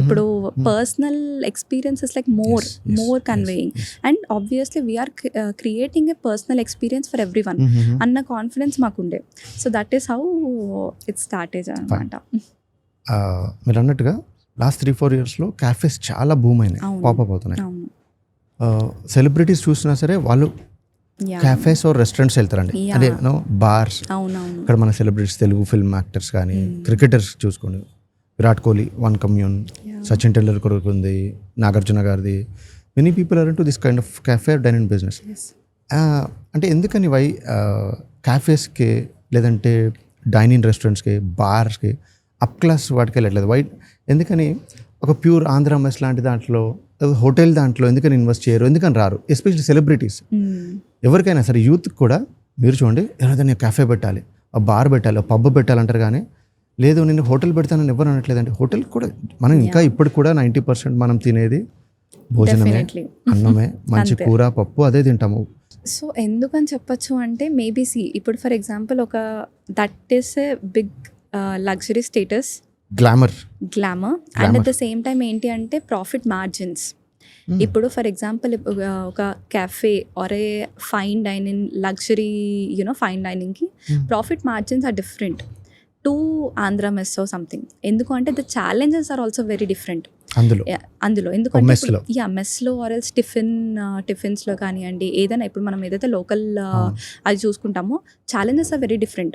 ఇప్పుడు personal experience is like more conveying. And obviously we're creating a personal experience for everyone అన్న confidence మాకుండే. So that is how it started అనమాట. మీరు అన్నట్టుగా last 3-4 yearsలో cafes చాలా boom అయినాయి, pop up అవుతున్నాయి. సెలబ్రిటీస్ చూసినా సరే వాళ్ళు క్యాఫేస్ ఆర్ రెస్టారెంట్స్ వెళ్తారండి, అదే బార్స్. ఇక్కడ మన సెలబ్రిటీస్, తెలుగు ఫిల్మ్ యాక్టర్స్ కానీ, క్రికెటర్స్ చూసుకోండి, విరాట్ కోహ్లీ, వన్ కమ్యూన్, సచిన్ టెండూల్కర్ ఉంది, నాగార్జున గారిది. Many people are into this kind of cafe dining business. అంటే ఎందుకని వై క్యాఫేస్కి లేదంటే డైనింగ్ రెస్టారెంట్స్కి, బార్స్కి, అప్ క్లాస్ వాటికి వెళ్ళట్లేదు? వై? ఎందుకని ఒక ప్యూర్ ఆంధ్ర మెస్ లాంటి దాంట్లో, హోటల్ దాంట్లో ఎందుకని ఇన్వెస్ట్ చేయరు, ఎందుకని రారు? ఎస్పెషల్లీ సెలబ్రిటీస్, ఎవరికైనా సరే, యూత్ కూడా. మీరు చూడండి, ఎవరైనా క్యాఫే పెట్టాలి, బార్ పెట్టాలి, పబ్ పెట్టాలంటారు, కానీ లేదు నేను హోటల్ పెడతానని ఎవరు అనట్లేదండి. హోటల్ కూడా మనం ఇంకా ఇప్పుడు కూడా 90% మనం తినేది భోజనమే, అన్నమే, మంచి కూర పప్పు అదే తింటాము. సో ఎందుకని చెప్పచ్చు అంటే మేబీ ఇప్పుడు ఫర్ ఎగ్జాంపుల్ ఒక that is a big luxury status, glamour and at the same time ఏంటి అంటే ప్రాఫిట్ మార్జిన్స్. ఇప్పుడు ఫర్ ఎగ్జాంపుల్ ఒక cafe or a fine dining, luxury fine డైనింగ్కి profit margins are different to Andhra mess or something. ఎందుకు అంటే the challenges are also very different అందులో. ఎందుకంటే మెస్లో or else టిఫిన్స్లో కానివ్వండి, ఏదైనా ఇప్పుడు మనం ఏదైతే లోకల్ అది చూసుకుంటామో challenges are very different.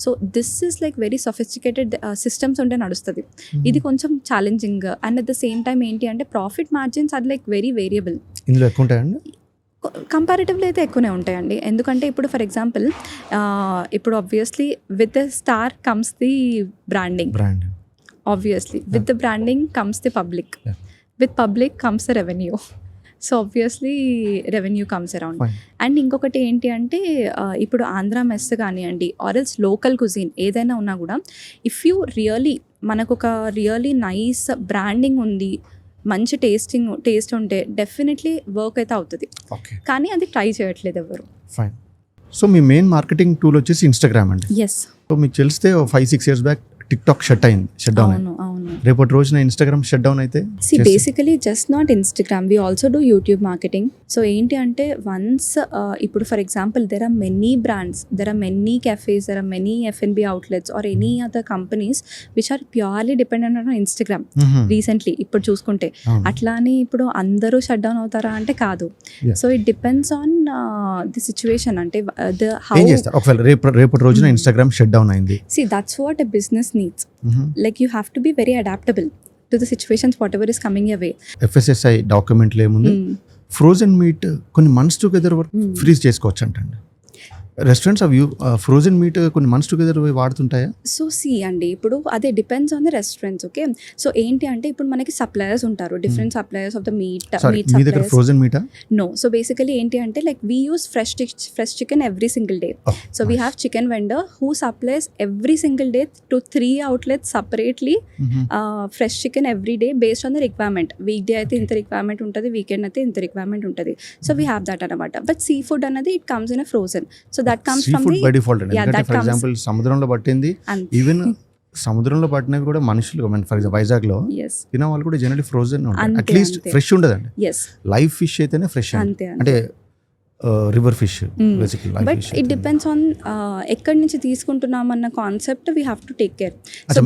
So this is like very sophisticated systems ఉంటే నడుస్తుంది, ఇది కొంచెం challenging. And at the same time ఏంటి అంటే profit margins are like very variable. ఇందులో ఎక్కువ ఉంటాయండి, కంపారిటివ్లీ అయితే ఎక్కువనే ఉంటాయండి. ఎందుకంటే ఇప్పుడు ఫర్ ఎగ్జాంపుల్ ఇప్పుడు obviously with the star comes the branding, obviously with the branding comes the public, with public comes the revenue. So obviously revenue comes around. And ఇంకొకటి ఏంటి అంటే ఇప్పుడు ఆంధ్ర మెస్ కానివ్వండి ఆర్ ఎల్స్ లోకల్ కుజిన్ ఏదైనా ఉన్నా కూడా, if you really మనకు ఒక రియలీ నైస్ బ్రాండింగ్ ఉంది, మంచి టేస్ట్ ఉంటే డెఫినెట్లీ వర్క్ అయితే అవుతుంది. కానీ అది ట్రై చేయట్లేదు ఎవరు. ఫైన్. సో మీ మెయిన్ మార్కెటింగ్ టూల్ వచ్చేసి ఇన్స్టాగ్రామ్ అండి? ఎస్. సో మీకు తెలిస్తే 5-6 years back TikTok shut down అయింది. రేపటి రోజున ఇన్స్టాగ్రామ్ షట్ డౌన్ అయితే basically just not Instagram, we also do YouTube marketing. So ఏంటి అంటే వన్స్ ఇప్పుడు for example there are many brands, there are many cafes, there are many F&B outlets or any other companies which are purely dependent on Instagram. Recently ఇప్పుడు చూసుకుంటే అట్లా అని ఇప్పుడు అందరూ shut down అవుతారా అంటే కాదు. So it depends on the situation. అంటే రేపటి రోజున ఇన్స్టాగ్రామ్ షట్ డౌన్ అయింది. See, that's what a business needs. Like you have to be very adaptable to the situations whatever is coming your way. FSSI డాక్యుమెంట్లో ఏముంది, frozen meat కొన్ని months together freeze చేసుకోవచ్చు అంటండి. Restaurants అవి frozen meat కొన్ని months together వాడుతుంటాయా? So అండి ఇప్పుడు అదే depends on the restaurants. Okay, so ఏంటి అంటే ఇప్పుడు మనకి సప్లయర్స్ ఉంటారు, different suppliers of the meat మీ దగ్గర ఫ్రోజన్ మీటా? నో, సో బేసికలీ ఏంటి అంటే like we use fresh chicken every single day. So we have chicken vendor who supplies every single day to 3 outlets separately fresh chicken every day based on the requirement. Week day అయితే ఇంత requirement ఉంటుంది, weekend అయితే ఇంత requirement ఉంటుంది. So we have that అనమాట. But sea food అనేది it comes in a frozen. So that comes from the by default. For example సముద్రంలో పట్టింది, ఈవెన్ సముద్రంలో పట్టినవి కూడా మనుషులు ఫర్ ఎగ్జాంపుల్ వైజాగ్ లో తినే వాళ్ళు కూడా జనరల్లీ ఫ్రోజన్ ఉంటాయి, అట్లీస్ట్ ఫ్రెష్ ఉండదండి. లైవ్ ఫిష్ అయితేనే ఫ్రెష్, అంటే river fish basically. But it depends on ఎక్కడి నుంచి తీసుకుంటున్నాం అన్న concept we have to take care. So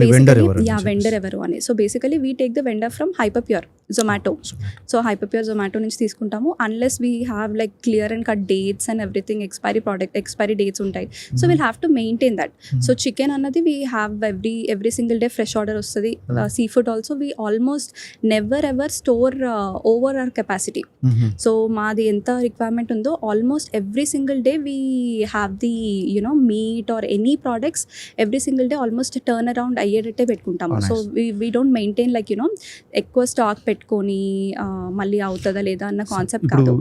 vendor ఎవరు అని. So basically we take the vendor from Hyperpure Zomato. So Hyperpure Zomato నుంచి తీసుకుంటాము, unless we have like clear and cut dates and everything, expiry dates ఉంటాయి. So we'll have to maintain that. So chicken అన్నది we have every single day fresh order వస్తుంది. Seafood also we almost never ever store over our capacity. So మాది ఎంత requirement ఉందో almost every single day we have the meat or any products every single day almost turn around అయ్యేటట్టే పెట్టుకుంటాము. So we don't maintain like ఎక్కువ stock పెట్టుకొని మళ్ళీ అవుతుందా లేదా అన్న కాన్సెప్ట్ కాదు.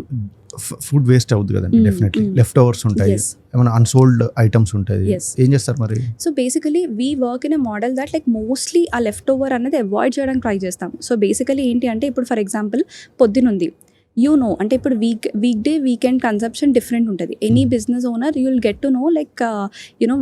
ఫుడ్ వేస్ట్ అవుతుంది కదండి, డెఫినెట్లీ లెఫ్ట్ ఓవర్స్ ఉంటాయి, ఏమైనా అన్సోల్డ్ ఐటమ్స్ ఉంటాయి, ఏం చేస్తారు మరి? So basically we work in a model that like mostly ఆ లెఫ్ట్ ఓవర్ అనేది అవాయిడ్ చేయడానికి ట్రై చేస్తాం. సో బేసికలీ ఏంటి అంటే ఇప్పుడు ఫర్ ఎగ్జాంపుల్ పొద్దునుంది అంటే ఇప్పుడు weekday weekend consumption different ఉంటుంది. Any business owner you will get to know like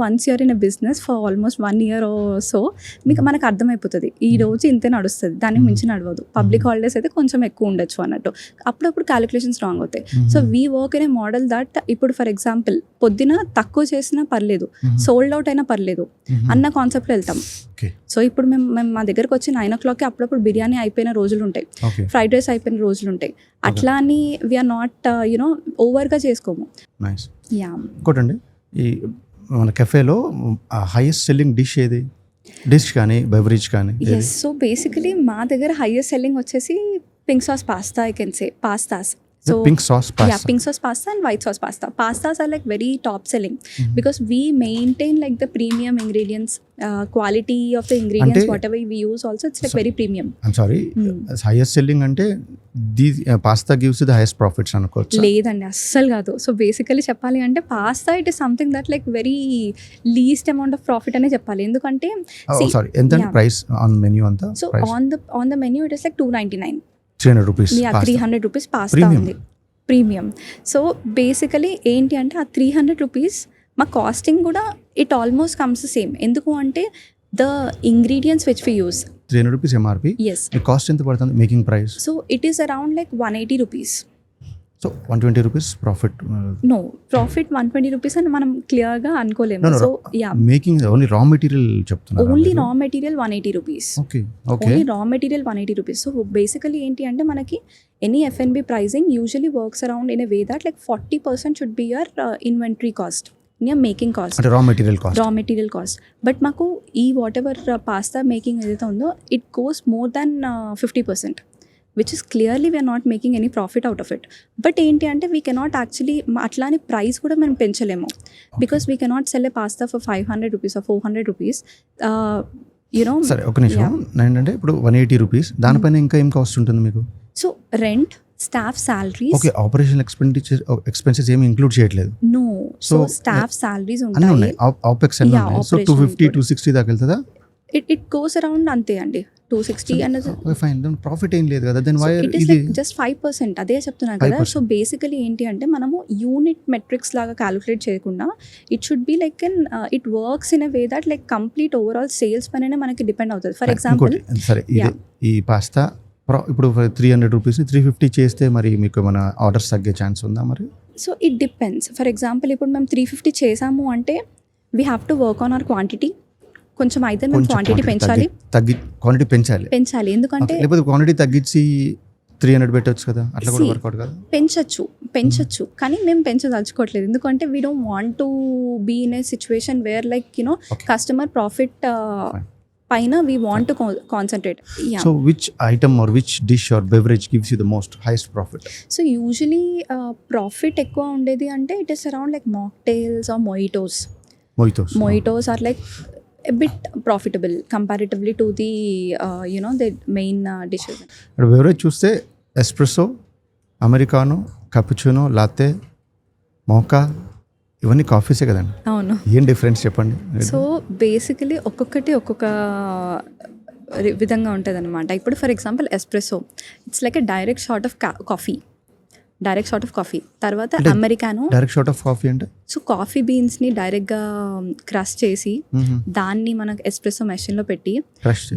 once you're in a business for almost 1 year so మీకు మనకు అర్థమైపోతుంది ఈ రోజు ఇంతే నడుస్తుంది, దానికి మించి నడవదు. పబ్లిక్ హాలిడేస్ అయితే కొంచెం ఎక్కువ ఉండొచ్చు అన్నట్టు, అప్పుడప్పుడు క్యాలిక్యులేషన్స్ రాంగ్ అవుతాయి. So we work in a model that ఇప్పుడు ఫర్ ఎగ్జాంపుల్ పొద్దున తక్కువ చేసినా పర్లేదు, సోల్డ్ అవుట్ అయినా పర్లేదు అన్న కాన్సెప్ట్లో వెళ్తాం. సో ఇప్పుడు మేము మా దగ్గరకు వచ్చి 9 o'clock అప్పుడప్పుడు బిర్యానీ అయిపోయిన రోజులు ఉంటాయి, ఫ్రైడ్ రైస్ అయిపోయిన రోజులు ఉంటాయి. అట్లా అని వీఆర్ నాట్ ఓవర్గా చేసుకోము. ఇంకోటండి, ఈ మన కెఫేలో హైయెస్ట్ సెల్లింగ్ డిష్ ఏది? డిష్ కానీ బెవరేజ్ కానీ? సో బేసికలీ మా దగ్గర హైయెస్ట్ సెల్లింగ్ వచ్చేసి pink sauce pasta, I can say pastas. So pink sauce pasta and white sauce pasta. Pastas are like very top selling because we maintain like the premium ingredients, quality of the ingredients ante, whatever we use also it's like very premium. I'm sorry, highest selling ante pasta gives you the highest profits anukochu? ledandi assal gaadu. So basically cheppali ante pasta it is something that like very least amount of profit ane cheppali, endukante sorry enta price on menu anta? So price on the menu it is like 299, 300 rupees. 300 rupees pasta ఉంది premium. So basically ఏంటి అంటే ఆ 300 rupees మా casting కూడా it almost comes same. ఎందుకు అంటే the ingredients which we use 300 rupees MRP. Yes. Cost ఎంత పడుతుంది making price? So it is around like 180 rupees. So 120 rupees profit? No, profit 120 rupees అని మనం క్లియర్గా అనుకోలేము. So yeah, making only raw material చెప్తున్నారు. Only raw material 180 rupees. Okay, only raw material 180 rupees. So basically ఏంటి అంటే మనకి any F&B pricing usually works around in a way that like 40% should be your inventory cost, making cost, raw material cost. But మాకు ఈ what ever pasta making ఏదైతే ఉందో it goes more than 50%, which is clearly we are not making any profit out of it. But ఏంటి అంటే we cannot actually అట్లానే price కూడా మనం పెంచలేము, because we cannot sell a pasta for 500 rupees or 400 rupees. సరే ఒక నిమిషం, ఏంటంటే ఇప్పుడు 180 rupees దానిపైన ఇంకా ఏం కాస్ట్ ఉంటుంది మీకు? So rent, staff salaries. Okay, operation expenses ఏమి ఇంక్లూడ్ చేయట్లేదు? నో. సో స్టాఫ్ సాలరీస్ ఉంటాయి, ఆపెక్స్ అన్నీ ఉన్నాయి. సో 250 260 దాకా వెళ్తుందా? ఇట్ గోస్ అరౌండ్ అంతే అండి, 260 అన్నది. ఫైన్, దెన్ ప్రాఫిట్ ఏం లేదు కదా, then why it is just 5%. అదే చెప్తున్నాను కదా. సో బేసికలీ ఏంటి అంటే మనము యూనిట్ మెట్రిక్స్ లాగా క్యాలిక్యులేట్ చేయకుండా it should be like it works in a way that like complete overall sales పైన మనకి డిపెండ్ అవుతుంది. ఫర్ ఎగ్జాంపుల్ సరే ఈ పాస్తా ఇప్పుడు 300 rupees 350 చేస్తే మరి మీకు ఏమైనా ఆర్డర్స్ తగ్గే ఛాన్స్ ఉందా మరి? So it depends. For example ఇప్పుడు మేము 350 చేసాము అంటే we have to work on hour quantity. కొంచెం అయితే మేము క్వాంటిటీ క్వాంటిటీ పెంచాలి. ఎందుకంటే లేకపోతే క్వాంటిటీ తగ్గించి 300 పెట్టొచ్చు కదా, అట్లా కూడా వర్కౌట్ కదా. పెంచచ్చు కానీ మేము పెంచదలుచుకోవట్లేదు. ఎందుకంటే we don't want to be in a situation where like customer profit పైన we want to concentrate. So which item or which dish or beverage gives you the most highest profit? So usually profit ఎక్కువ ఉండేది అంటే it is around like mocktails or mojitos. Mojitos are like a bit profitable comparatively to the the main dishes. ఇక్కడ beverage చూస్తే espresso, americano, కపుచినో, లాతే, మోకా ఇవన్నీ కాఫీసే కదండి. అవును. ఏం difference చెప్పండి. సో బేసికలీ ఒక్కొక్కటి ఒక్కొక్క విధంగా ఉంటుంది అనమాట. ఇప్పుడు for example espresso it's like a direct shot of coffee. తర్వాత americano direct shot of coffee అంటే సో కాఫీ బీన్స్ని డైరెక్ట్గా క్రష్ చేసి దాన్ని మనకు ఎస్ప్రెసో మెషిన్లో పెట్టి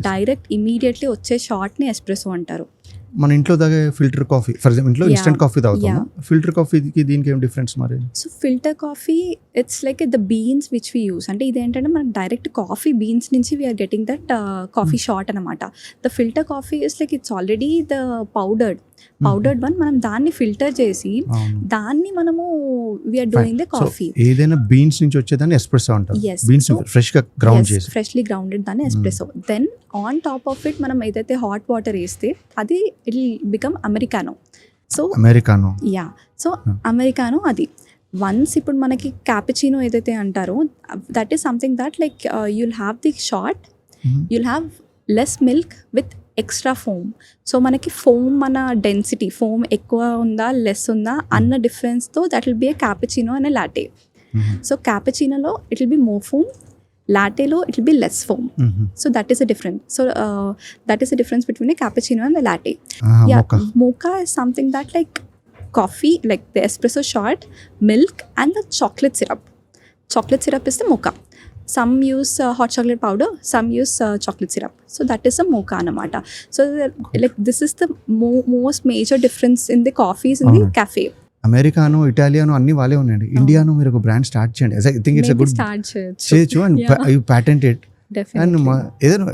డైరెక్ట్ ఇమీడియట్లీ వచ్చే షాట్ని ఎస్ప్రెసో అంటారు. మన ఇంట్లో తాగే ఫిల్టర్ కాఫీ ఫర్ ఎగ్జాంపుల్ ఇంట్లో ఇన్స్టెంట్ కాఫీ తాగుతాము. ఫిల్టర్ కాఫీకి దీనికి ఏం డిఫరెన్స్ మరి? So filter coffee it's like the beans which we use. అంటే ఇదేంటంటే మనకు డైరెక్ట్ కాఫీ బీన్స్ నుంచి we're getting that coffee shot అనమాట. The filter coffee is like it's already the powdered one. మనం దాన్ని ఫిల్టర్ చేసి దాన్ని మనము వీఆర్ డూయింగ్ ద కాఫీ. ఏదైనా బీన్స్ నుంచి వచ్చేదాన్ని ఎస్ప్రెసో అంటారు. బీన్స్ ఫ్రెష్ గా గ్రౌండ్ చేసి ఫ్రెష్లీ గ్రౌండెడ్ దాన్ని espresso. Then on top of it మనం ఏదైతే హాట్ వాటర్ వేస్తే అది it will become americano. So americano అది వన్స్ ఇప్పుడు మనకి క్యాపుచినో ఏదైతే అంటారో that is something that like you'll have the short, you'll have less milk with extra foam. So మనకి ఫోమ్ మన డెన్సిటీ ఫోమ్ ఎక్కువ ఉందా లెస్ ఉందా అన్న డిఫరెన్స్తో that will be a cappuccino and latte. So క్యాపుచినోలో it will be more foam, లాటేలో it will be less foam. So that is a difference. So that is a difference between a cappuccino and latte. Mocha is something that like coffee, like the espresso shot, milk and the chocolate syrup. Chocolate syrup is the mocha. Some use hot chocolate powder, some use chocolate syrup. So that is a mocha anamata. So like this is the most major difference in the coffees in the cafe. Americano, italiano అన్ని వాళ్ళే ఉన్నాయండి. ఇండియానో మీరు ఒక brand start చేయండి. I think it's a good చేయొచ్చు and you patent it. And ఏదైనా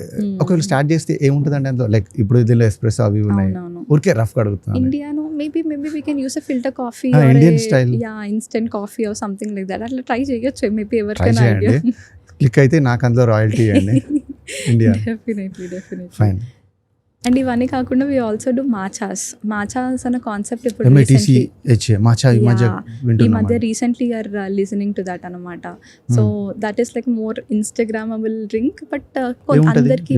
ఒకవేళ స్టార్ట్ చేస్తే ఏముంటుందండి అందులో లైక్ ఇప్పుడు దీనిలో ఎస్ప్రెసో అవి ఉన్నాయి ఊరికే రఫ్ గా అడుగుతున్నాను. ఇండియానో maybe we can use a filter coffee or Indian style instant coffee or something like that. అట్లా ట్రై చేయొచ్చు మేబీ ఎవరికైనా ఐడియా క్లిక్ అయితే నాకు అందులో రాయల్టీ అండి. India definitely fine. అండ్ ఇవన్నీ కాకుండా వి ఆల్సో డూ మాచాస్ అనే కాన్సెప్ట్ ఇప్పుడు ఈ మధ్య recently are listening to that అనమాట. So that is like more instagrammable drink but అందరికి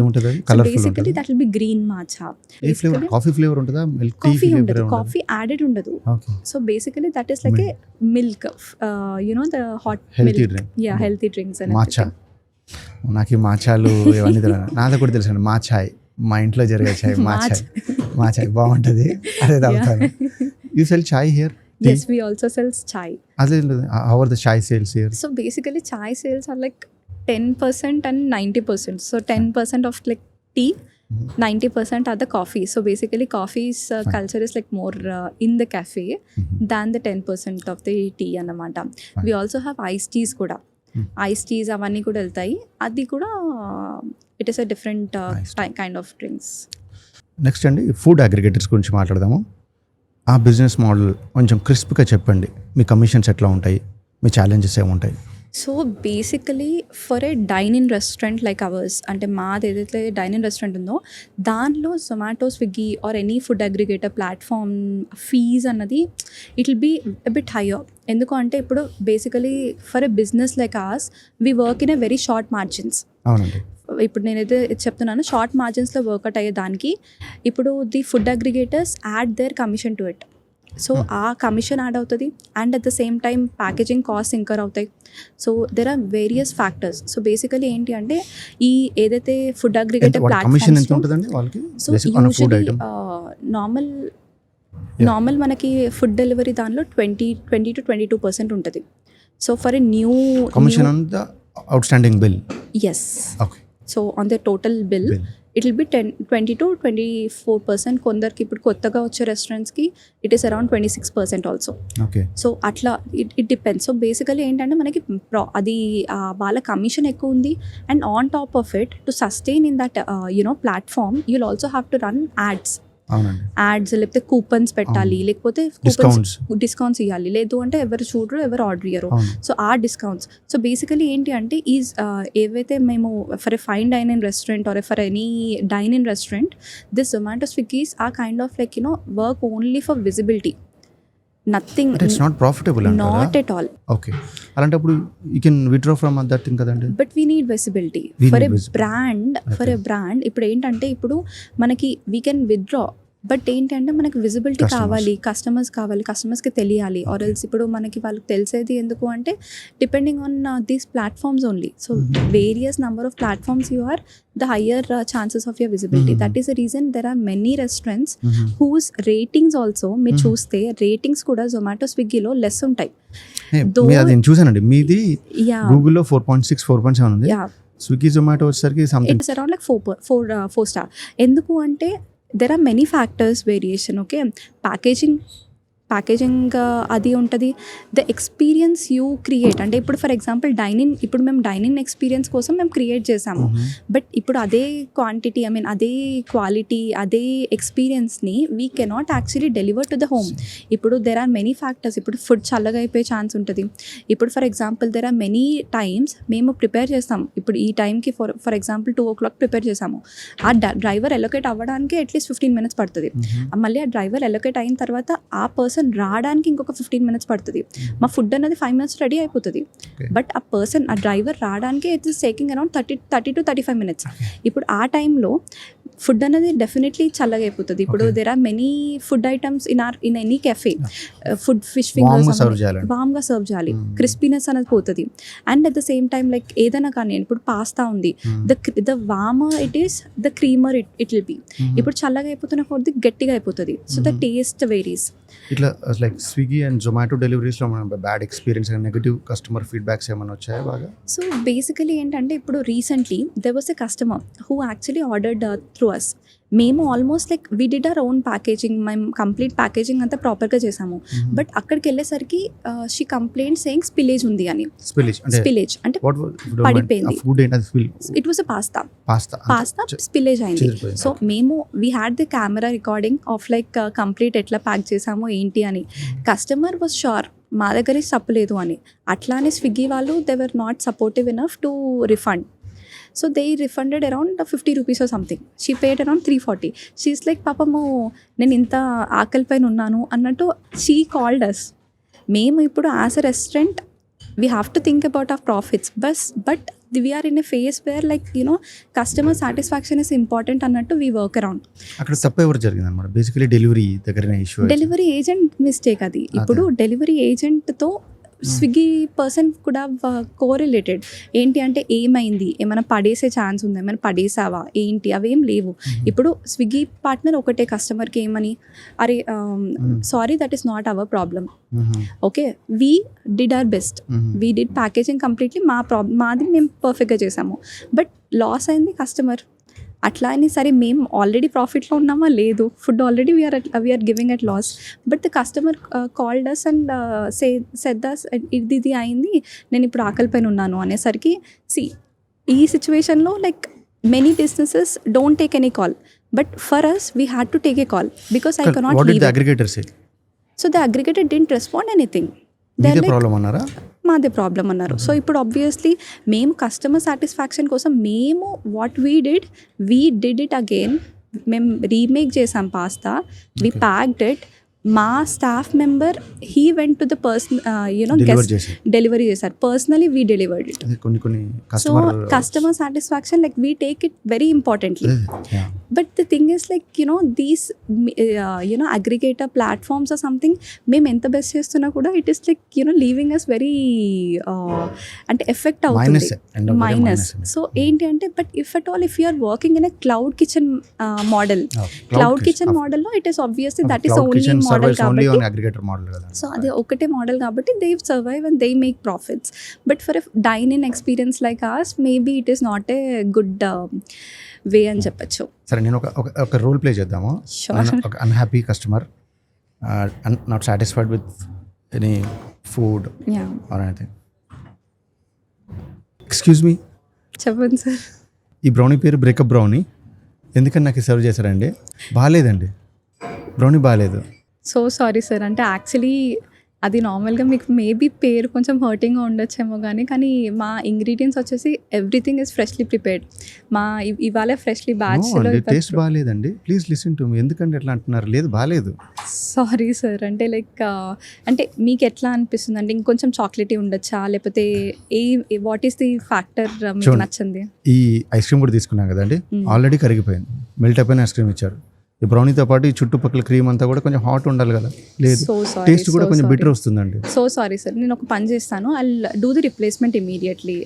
basically that will be green matcha. Coffee flavour ఉంటుందా? కాఫీ ఉండదు, కాఫీ యాడెడ్ ఉండదు. So basically that is like a milk the hot milk healthy drinks అని. Matcha నాకు ఈ మాచాలు ఇవన్నీ నాతో కూడా తెలుసు అండి. మాచాయ్ మా ఇంట్లో జరిగే చాయ్ మాచాయ్ బాగుంటుంది, అదే తాగుతాను. You cell chai here? Yes, we also sell chai. How are the chai sales here? So basically chai sales are like 10% and 90%. So 10% of like tea, 90% are the coffee. So basically coffee's culture is like more in the cafe than the 10% of the tea anamata. We also have iced teas kuda. Iced teas అవన్నీ కూడా వెళ్తాయి. అది కూడా it is a different kind of drinks. Next అండి food aggregators గురించి మాట్లాడదాము. ఆ business model కొంచెం క్రిస్ప్గా చెప్పండి. మీ కమిషన్స్ ఎట్లా ఉంటాయి, మీ ఛాలెంజెస్ ఏముంటాయి? So basically for a dine in restaurant like ours, అంటే మాది ఏదైతే డైన్-ఇన్ రెస్టారెంట్ ఉందో దానిలో Zomato, Swiggy or any food aggregator platform fees అన్నది it will be a bit higher. ఎందుకు అంటే ఇప్పుడు basically for a business like ours we work in a very short margins. అవునండి. ఇప్పుడు నేనైతే చెప్తున్నాను షార్ట్ మార్జిన్స్లో వర్కౌట్ అయ్యేదానికి ఇప్పుడు the food aggregators add their commission to it. So ఆ కమిషన్ యాడ్ అవుతుంది and at the same time packaging cost incur అవుతాయి. So there are various factors. So basically ఏంటి అంటే ఈ ఏదైతే food aggregator platforms so usually normal మనకి food delivery దానిలో 20 to 22% ఉంటుంది. So for a new commission on the outstanding bill. yes okay. So on the total bill it will be 20 to 24%. కొందరికి ఇప్పుడు కొత్తగా వచ్చే రెస్టారెంట్స్కి it is around 26% also. So అట్లా it depends. So basically ఏంటంటే మనకి అది వాళ్ళ కమిషన్ ఎక్కువ ఉంది and on top of it to sustain in that platform you will also have to run ads. అవునండి. యాడ్స్ లేకపోతే కూపన్స్ పెట్టాలి, లేకపోతే డిస్కౌంట్స్ ఇవ్వాలి, లేదు అంటే ఎవరు చూడరు, ఎవరు ఆర్డర్ ఇయ్యరు. సో ఆ డిస్కౌంట్స్. సో బేసికలీ ఏంటి అంటే ఏవైతే మేము for a fine dine in restaurant or for any dine in restaurant, this Zomato Swiggys are kind of like work only for visibility, nothing, it's not profitable, not at all. Okay, అలాంటప్పుడు you can withdraw from that thing కదండి. But we need visibility for a brand. ఇప్పుడు ఏంటంటే ఇప్పుడు మనకి we can withdraw, but ఏంటంటే మనకి visibility కావాలి, కస్టమర్స్కి తెలియాలి. ఆర్ ఎల్స్ ఇప్పుడు మనకి వాళ్ళకి తెలిసేది ఎందుకు అంటే depending on these platforms only. So various number of platforms you are, the higher chances of your visibility. That is the reason there are many restaurants whose ratings also మీరు చూస్తే ratings కూడా జొమాటో స్విగ్గీలో లెస్ ఉంటాయి. నేను చూసానండి, మీది గూగుల్లో 4.6 4.7 ఉంది. స్విగ్గీ జొమాటో వచ్చేసరికి something it's around like 4 star. ఎందుకు అంటే there are many factors variation. Okay, packaging అది ఉంటుంది, ద ఎక్స్పీరియన్స్ యూ క్రియేట్. అంటే ఇప్పుడు ఫర్ ఎగ్జాంపుల్ ఇప్పుడు మేము డైనింగ్ ఎక్స్పీరియన్స్ కోసం మేము క్రియేట్ చేసాము, బట్ ఇప్పుడు అదే క్వాంటిటీ, అదే క్వాలిటీ, అదే ఎక్స్పీరియన్స్ని we cannot actually deliver to the home. ఇప్పుడు దెర్ ఆర్ మెనీ ఫ్యాక్టర్స్. ఇప్పుడు ఫుడ్ చల్లగా అయిపోయే ఛాన్స్ ఉంటుంది. ఇప్పుడు for example there are many times మేము ప్రిపేర్ చేస్తాం, ఇప్పుడు ఈ టైంకి ఫర్ ఎగ్జాంపుల్ 2 o'clock ప్రిపేర్ చేసాము, ఆ డ్రైవర్ ఎలొకేట్ అవ్వడానికి అట్లీస్ట్ 15 minutes పడుతుంది. మళ్ళీ ఆ డ్రైవర్ ఎలొకేట్ అయిన తర్వాత ఆ పర్సన్ రావడానికి ఇంకొక 15 minutes పడుతుంది. మా ఫుడ్ అనేది 5 minutes రెడీ అయిపోతుంది, బట్ ఆ డ్రైవర్ రావడానికి it is taking around 30 to 35 minutes. ఇప్పుడు ఆ టైంలో ఫుడ్ అనేది డెఫినెట్లీ చల్లగా అయిపోతుంది. ఇప్పుడు there are many food items in any cafe, fish fingers వామ్గా సర్వ్ చేయాలి, క్రిస్పీనెస్ అనేది పోతుంది. And at the same time like ఏదైనా కానీ, ఇప్పుడు పాస్తా ఉంది, the warmer it is, the creamer it will be. ఇప్పుడు చల్లగా అయిపోతున్న కొద్ది గట్టిగా అయిపోతుంది. So the taste varies. ఇట్లా లైక్ స్విగ్గీ అండ్ జొమాటో డెలివరీస్లో bad experience, negative customer feedbacks ఏమైనా వచ్చాయా బాగా? సో బేసికలీ ఏంటంటే ఇప్పుడు recently there was a customer who actually ordered through us. మేము almost like we did our own packaging, మేము కంప్లీట్ ప్యాకేజింగ్ అంతా ప్రాపర్గా చేసాము. బట్ అక్కడికి వెళ్ళేసరికి షీ కంప్లైంట్ సేయింగ్ స్పిలేజ్ ఉంది అని. స్పిలేజ్ అంటే పడిపోయింది. ఇట్ వాస్ ఎ పాస్తా స్పిలేజ్ అయింది. సో మేము we had the camera recording of like complete ఎట్లా ప్యాక్ చేసామో ఏంటి అని. కస్టమర్ వాజ్ షూర్ మా దగ్గర చెప్పలేదు అని. అట్లానే స్విగ్గీ వాళ్ళు they were not supportive enough to refund. So they refunded around 50 rupees or something. She paid around 340. She's like, పాపము నేను ఇంత ఆకలి పైన ఉన్నాను అన్నట్టు షీ కాల్డ్ అస్. మేము ఇప్పుడు as a restaurant we have to think about our profits, but we are in a phase where like customer satisfaction is important అన్నట్టు we work around. అక్కడ తప్పు ఎవరు జరిగింది అన్నమాట? బేసికలీ డెలివరీ దగ్గరనే ఇష్యూ, డెలివరీ ఏజెంట్ మిస్టేక్ అది. ఇప్పుడు delivery ఏజెంట్తో Swiggy person కూడా కోరిలేటెడ్. ఏంటి అంటే ఏమైంది, ఏమైనా పడేసే ఛాన్స్ ఉందా, ఏమైనా పడేసావా ఏంటి, అవేం లేవు. ఇప్పుడు స్విగ్గీ పార్ట్నర్ ఒకటే కస్టమర్కి ఏమని, అరే sorry that is not our problem, okay we did our best, we did packaging completely మాది మేము పర్ఫెక్ట్గా చేసాము, బట్ లాస్ అయింది కస్టమర్. అట్లా అని సరే మేము ఆల్రెడీ ప్రాఫిట్లో ఉన్నామా, లేదు, food already we're giving at loss, but the customer called us and said us ఇది అయింది, నేను ఇప్పుడు ఆకలి పైన ఉన్నాను అనేసరికి ఈ సిచ్యువేషన్లో like many businesses don't take any call, but for us we had to take a call because I cannot leave. So the aggregator didn't respond anything. మాదే ప్రాబ్లం అన్నారు. సో ఇప్పుడు ఆబ్వియస్లీ మేము కస్టమర్ సాటిస్ఫాక్షన్ కోసం మేము what we did it again. మేము remake చేసాం pasta, we packed it. మా staff member he went to the person guest delivery చేశారు, personally we delivered it. So customer satisfaction like we take it very importantly. But the thing is like these aggregator platforms are something, మేము ఎంత best చేస్తున్నా కూడా it is like leaving us very అంటే effect అవుతుంది, minus. So ఏంటి అంటే but if at all if you're working in a cloud kitchen మోడల్లో it is obviously that is only model కాబట్టి. సో అది ఒకటే మోడల్ కాబట్టి they survive and they make profits. But for a dyne in experience like ours maybe it is not a good way అని చెప్పచ్చు. సరే, నేను ఒక రోల్ ప్లే చేద్దాము. ఒక unhappy customer, not satisfied with any food or anything. Excuse me, చెప్పండి sir. ఈ brownie పేరు బ్రేకప్ బ్రౌనీ, ఎందుకని నాకు సర్వ్ చేశారండి? బాగాలేదండి. బ్రౌనీ బాగాలేదు. So sorry sir. అంటే యాక్చువల్లీ అది నార్మల్గా మీకు మేబీ పేరు కొంచెం హర్టింగ్గా ఉండొచ్చేమో కానీ మా ఇంగ్రీడియంట్స్ వచ్చేసి ఎవ్రీథింగ్ ఇస్ ఫ్రెష్లీ ప్రిపేర్డ్. మా ఇవాళ ఫ్రెష్లీ బ్యాచ్లో. టేస్ట్ బాగాలేదండి, ప్లీజ్ లిసన్ టు మీ. ఎందుకంటే ఎట్లా అంటున్నారు? లేదు బాగాలేదు. Sorry sir. అంటే లైక్ అంటే మీకు ఎట్లా అనిపిస్తుంది? అంటే ఇంకొంచెం చాక్లెటీ ఉండొచ్చా, లేకపోతే వాట్ ఈస్ ది ఫ్యాక్టర్ మీకు నచ్చింది? ఈ ఐస్ క్రీమ్ కూడా తీసుకున్నాం కదండి, ఆల్రెడీ కరిగిపోయింది, మెల్ట్ అయిపోయిన ఐస్ క్రీమ్ ఇచ్చారు. ఈ బ్రౌనీతో పాటు ఈ చుట్టుపక్కల క్రీమ్ అంతా కూడా కొంచెం హాట్ ఉండాలి కదా, లేదు. టేస్ట్ కూడా కొంచెం బిటర్ వస్తుందండి. So sorry sir. నేను ఒక పని చేస్తాను, I do the replacement immediately.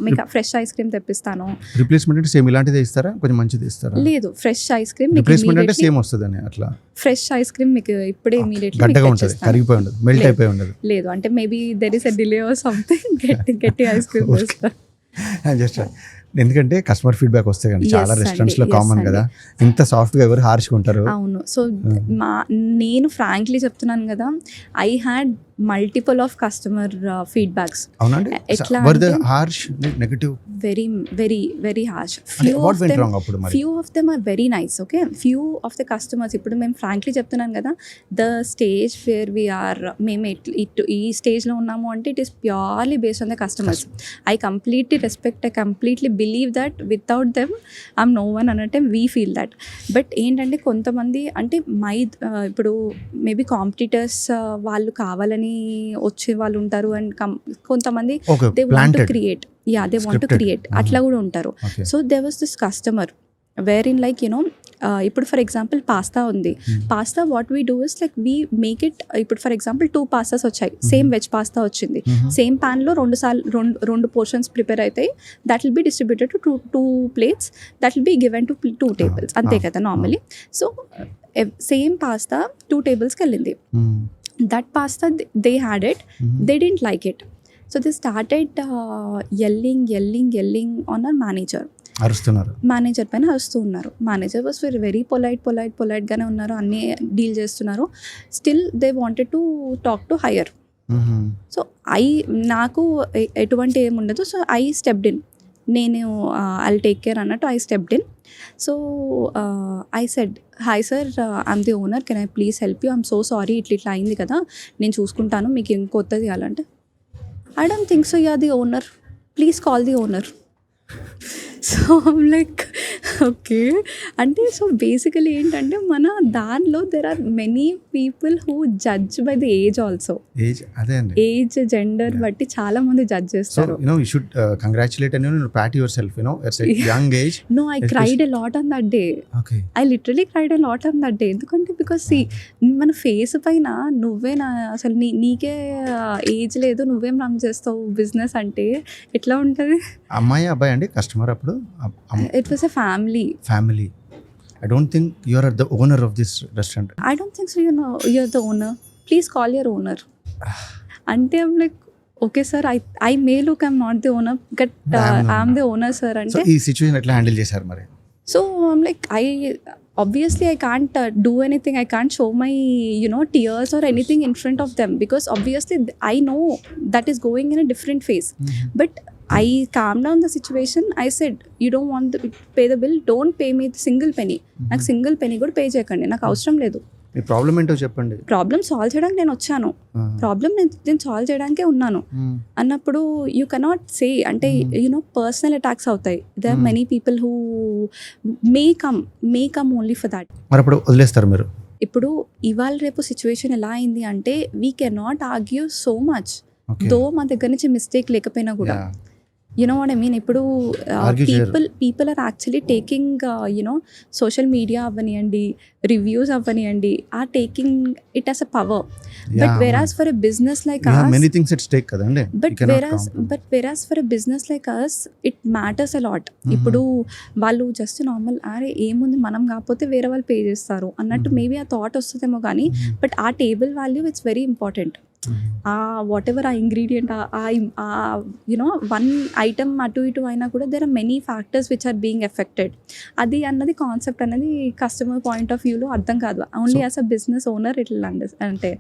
మీకు ఫ్రెష్ ఐస్ క్రీమ్ తెప్పిస్తాను. రిప్లేస్మెంట్ అంటే సేమ్ ఇలాంటిది ఇస్తారా, కొంచెం మంచిది ఇస్తారా? లేదు, ఫ్రెష్ ఐస్ క్రీమ్. రిప్లేస్మెంట్ అంటే సేమ్ వస్తుందని అట్లా. ఫ్రెష్ ఐస్ క్రీమ్ మీకు ఇప్పుడే ఇమీడియట్లీ గడ్డగా ఉంటుంది, కరిగిపోయి ఉండదు, మెల్ట్ అయిపోయి ఉండదు. లేదు అంటే maybe there is a delay or something. గట్టి ఐస్ క్రీమ్ జస్ట్ ఎందుకంటే కస్టమర్ ఫీడ్బ్యాక్ వస్తే కానీ చాలా రెస్టారెంట్స్ లో కామన్ కదా, ఇంత సాఫ్ట్ గా ఎవరు హార్ష్గా ఉంటారు. అవును. సో నేను ఫ్రాంక్లీ చెప్తున్నాను కదా, I had multiple of customer feedbacks. అవునండి. ఎట్లా harsh, negative, very very very harsh. Few of them are very nice. Okay, few of the customers. ఇప్పుడు మేము ఫ్రాంక్లీ చెప్తున్నాను కదా, ద స్టేజ్ వేర్ వీఆర్, మేము ఈ స్టేజ్లో ఉన్నాము అంటే it is purely based on the customers. I completely respect, I completely believe that without them I'm no one అన్నట్టే వీ ఫీల్ దట్. బట్ ఏంటంటే కొంతమంది అంటే ఇప్పుడు మేబీ కాంపిటీటర్స్ వాళ్ళు కావాలని వచ్చే వాళ్ళు ఉంటారు, అండ్ కొంతమంది they want to create, they want to create, అట్లా కూడా ఉంటారు. So there was this customer wherein like ఇప్పుడు ఫర్ ఎగ్జాంపుల్ పాస్తా ఉంది. Pasta what we do is like we make it. ఇప్పుడు ఫర్ ఎగ్జాంపుల్ 2 పాస్తాస్ వచ్చాయి, same veg pasta వచ్చింది, same ప్యాన్లో రెండు పోర్షన్స్ ప్రిపేర్ అవుతాయి. That will be distributed to 2 plates, that will be given to 2 tables, అంతే కదా normally. So same pasta 2 tablesకి వెళ్ళింది. That pasta, they had it, they didn't like it. So they started yelling on our manager. Manager పైన అరుస్తూ ఉన్నారు. Manager was very పొలైట్గానే ఉన్నారు, అన్నీ deal చేస్తున్నారు. Still they wanted to talk to higher. So నాకు ఎటువంటి ఏముండదు. So I stepped in. నేను ఐ టేక్ కేర్ అన్నట్టు I stepped in. So I said, hi sir, I'm the owner, can I please help you? I'm so sorry, ఇట్లా అయింది కదా, నేను చూసుకుంటాను, మీకు ఇంకొత్తది ఇవ్వాలంటే, I don't think so, you are the owner, please call the owner. So I'm like okay. అంటే so basically ఏంటంటే మన దానిలో there are many people who judge by the age also. Age, gender బట్టి చాలా మంది జడ్జ్ చేస్తారు. So, you should congratulate and pat yourself, it's a young age. No, I cried a lot on that day. Okay. I literally cried a lot on that day. ఎందుకంటే because see, మన face పైన నువ్వే అసలు నీకే age లేదు, నువ్వేం run చేస్తావు business అంటే ఎట్లా ఉంటుంది? అమ్మాయి అబ్బాయి అండి కస్టమర్ అప్పుడు? It was a family. I don't think you are the owner of this restaurant. I don't think so, you're the owner. Please call your owner. అంటే I'm like, okay sir, I may look I'm not the owner, but I'm the owner sir. అంటే so ఈ situation ఎట్లా handle చేశారు మరి? So I'm like, obviously I can't do anything. I can't show my tears or anything in front of them, because obviously I know that is going in a different phase. But I calmed down the situation. I said, you don't want to pay the bill, don't pay me the single penny. నాకు single penny కూడా pay చేయకండి, నాకు అవసరం లేదు. మీ problem ఏంటో చెప్పండి. Problem solve చేయడానికి నేను వచ్చాను, ప్రాబ్లం నేను సాల్వ్ చేయడానికే ఉన్నాను అన్నప్పుడు యూ కెనాట్ సే, అంటే పర్సనల్ అటాక్స్ అవుతాయి. They are many people who may come only for that. మరి అప్పుడు వదిలేస్తారు మీరు? ఇప్పుడు ఇవాళ రేపు సిచ్యువేషన్ ఎలా అయింది అంటే we cannot argue so much, though మా దగ్గర నుంచి మిస్టేక్ లేకపోయినా కూడా. You know what I mean? ఇప్పుడు people are actually taking social media అవ్వనియండి, రివ్యూస్ అవ్వనియండి, are taking it as a power. But whereas for a business like us, many things at stake కదండి. But whereas for a business like us, it matters a lot. ఇప్పుడు వాళ్ళు just normal, అరే ఏముంది మనం కాకపోతే వేరే వాళ్ళు పే చేస్తారు అన్నట్టు మేబీ ఆ థాట్ వస్తుందేమో కానీ, బట్ ఆ table value it's very important. Uh whatever ఆ ఇంగ్రీడియంట్ వన్ ఐటమ్ అటు ఇటు అయినా కూడా there are many factors which are being affected. అది అన్నది కాన్సెప్ట్ అనేది కస్టమర్ పాయింట్ ఆఫ్ వ్యూలో అర్థం కాదు. Only as a business owner ఇట్లా అంటే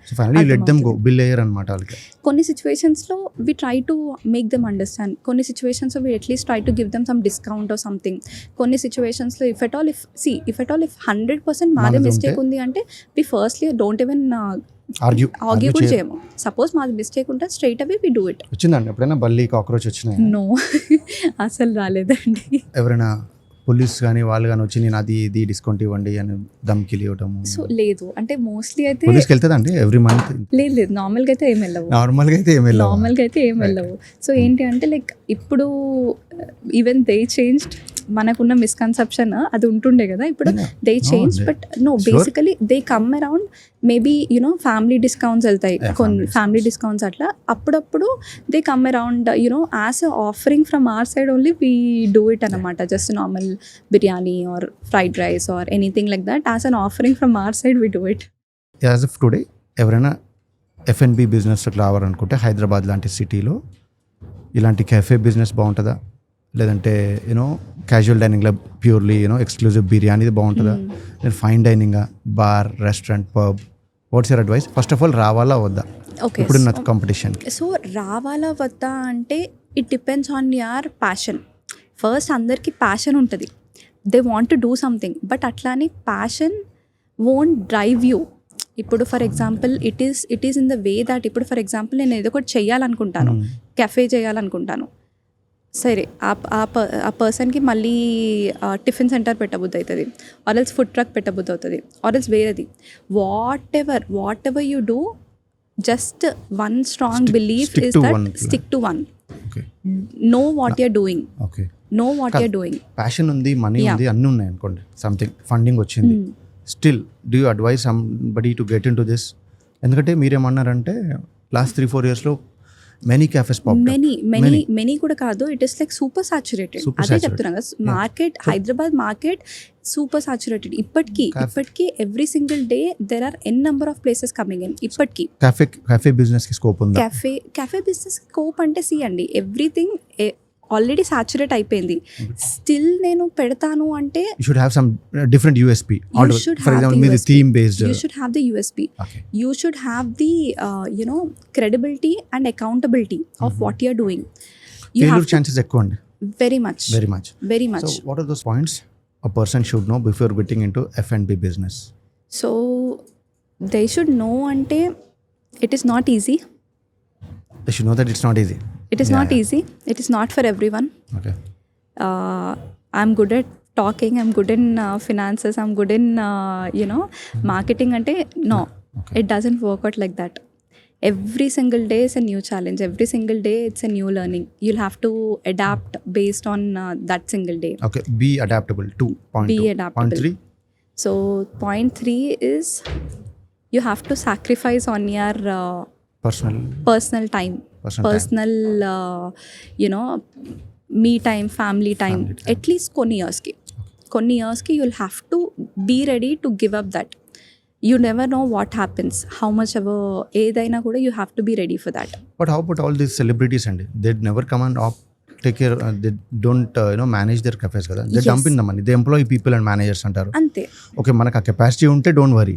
కొన్ని సిచ్యువేషన్స్లో we try to make them understand, కొన్ని సిచ్యువేషన్స్లో we at least try to give them some discount or something. కొన్ని సిచ్యువేషన్స్లో ఇఫ్ ఎట్ ఆల్ 100% మాదే మిస్టేక్ ఉంది అంటే we firstly don't even argue కూడా చేయము. సపోజ్ మాది మిస్టేక్ ఉంటే straight away we do it. వచ్చిందండి ఎప్పుడైనా బల్లి కాక్రోచ్ వచ్చినాయి? నో, అసలు రాలేదండి. ఎవరైనా పోలీస్ కానీ వాళ్ళు కానీ వచ్చి నేను అది ఇది డిస్కౌంట్ ఇవ్వండి అని ధమ్కిలు ఇవ్వటం? సో లేదు, అంటే మోస్ట్లీ అయితే పోలీస్కి వెళ్తుందండి ఎవ్రీ మంత్? లేదు, నార్మల్గా అయితే ఏం వెళ్ళవు. సో ఏంటి అంటే లైక్ ఇప్పుడు ఈవెన్ దే చేంజ్డ్, మనకున్న మిస్కన్సెప్షన్ అది ఉంటుండే కదా, ఇప్పుడు they change. But no, basically they come around maybe family discounts వెళ్తాయి, కొన్ని ఫ్యామిలీ డిస్కౌంట్స్ అట్లా అప్పుడప్పుడు they come around as a offering from our side only we do it అనమాట. Just normal biryani or fried rice or anything like that as an offering from our side we do it. As of today ఎవరైనా F&B business రావాలనుకుంటే హైదరాబాద్ లాంటి సిటీలో ఇలాంటి cafe business బాగుంటుందా, లేదంటే casual డైనింగ్లో purely exclusive biryani బాగుంటుందా, నేను ఫైన్ డైనింగా, bar, restaurant, pub? What's your advice? First of all రావాలా వద్దా ఇప్పుడున్న కాంపిటీషన్? సో రావాలా వద్దా అంటే it depends on your passion. First అందరికీ ప్యాషన్ ఉంటుంది, they want to do something, but అట్లానే ప్యాషన్ వోంట్ డ్రైవ్ యూ. ఇప్పుడు for example it is in the way that ఇప్పుడు ఫర్ ఎగ్జాంపుల్ నేను ఏదో ఒకటి చేయాలనుకుంటాను, కెఫే చేయాలనుకుంటాను, సరే ఆ పర్సన్కి మళ్ళీ టిఫిన్ సెంటర్ పెట్టబుద్ధి అవుతుంది, ఆర్ఎల్స్ ఫుడ్ ట్రక్ పెట్టబుద్ధి అవుతుంది, ఆర్ఎల్స్ వేరేది. Whatever you do, just one strong belief is that stick to one. Know what you're doing, know what you're doing. Passion ఉంది, మనీ ఉంది, అన్నీ ఉన్నాయి అనుకోండి, సంథింగ్ ఫండింగ్ వచ్చింది, still do you advice somebody to get in to this? ఎందుకంటే మీరేమన్నారంటే last 3-4 yearsలో many cafes pop, many కూడా కాదు, it is like super saturated. అదే చెప్తున్నా కదా, market, Hyderabad market super saturated. ఇప్పటికీ every single day there are n number of places coming in. ఇప్పటికీ కాఫే బిజినెస్ కి స్కోప్ ఉందా? కాఫే బిజినెస్ స్కోప్ అంటే అండి ఎవ్రీథింగ్ ఆల్రెడీ సాచురేట్ అయిపోయింది. స్టిల్ నేను పెడతాను అంటే you should have some different USP. For example, maybe theme based. You should have the USP. Okay. You should have the credibility and accountability of what you are doing. Failure chances ఎక్కువ అండి. Very much. So what are those points a person should know before getting into F&B business? So they should know అంటే it is not easy. They should know that it's not easy. It is not easy. It is not for everyone. Okay. I'm good at talking. I'm good in finances. I'm good in marketing. Ante no, it doesn't work out like that. Every single day is a new challenge. Every single day it's a new learning. You'll have to adapt based on that single day. Okay. Be adaptable. 2.2. Be adaptable. Point 3. So point 3 is you have to sacrifice on your personal time. Personal me time, family time. At least కొన్ని yearsకి you'll have to be ready to give up that. You never know what happens, how much ever ఏదైనా కూడా you have to be ready for that. But how about all these celebrities and they'd never come and take care, they don't manage their cafes kada, they dump in the money, they employ people and managers antaru ante. Okay, manaka a capacity unte don't worry,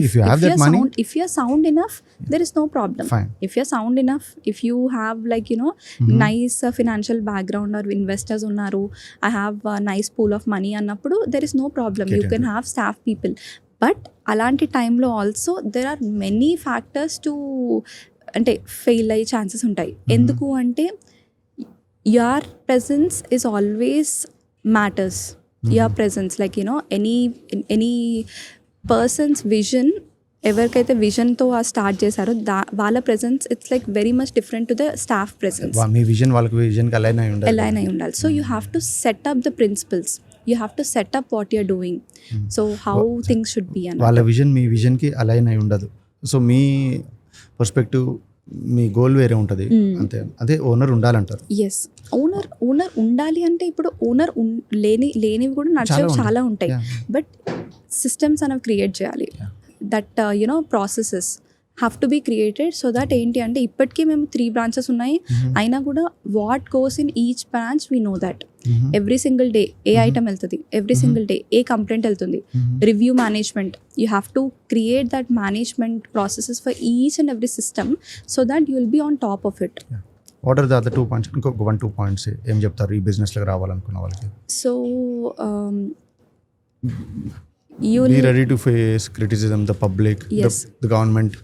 if you have that money, if you are sound enough, there is no problem. Fine. If you are sound enough, if you have like nice financial background or investors unnaru, I have a nice pool of money annappudu there is no problem. You can have staff people, but alanti time lo also there are many factors to ante fail ayi chances untai. Enduku ante your presence is always matters. Your presence, like any person's vision, ఎవరికైతే విజన్తో start చేశారో వాళ్ళ presence it's like very much different to the staff presence. మీ vision వాళ్ళకి విజన్కి align అయి ఉండాలి. So you have to set up the principles, you have to set up what you're doing, so how things should be అని. వాళ్ళ vision మీ విజన్కి align అయి ఉండదు. సో మీ పర్స్పెక్టివ్, మీ గోల్ వేరే ఉంటుంది అంతే. అదే ఓనర్ ఉండాలంటారు. ఎస్, ఓనర్ ఉండాలి అంటే ఇప్పుడు ఓనర్ లేనివి కూడా నడిచేవి చాలా ఉంటాయి, బట్ సిస్టమ్స్ అనేవి క్రియేట్ చేయాలి. That processes, have to be created. So that ఏంటి అంటే ఇప్పటికీ మేము 3 బ్రాంచెస్ ఉన్నాయి, అయినా కూడా what goes in each branch we know that. Every single day a item వెళ్తుంది, every single day a complaint వెళ్తుంది, review management, you have to create that management processes for each and every system so that you will be on top of it. What are the other 2 points? ఇంకొక 1-2 points ఏం చెప్తారు ఈ బిజినెస్లోకి రావాలనుకున్న వాళ్ళకి? So be ready to face criticism, the public, Yes. the government.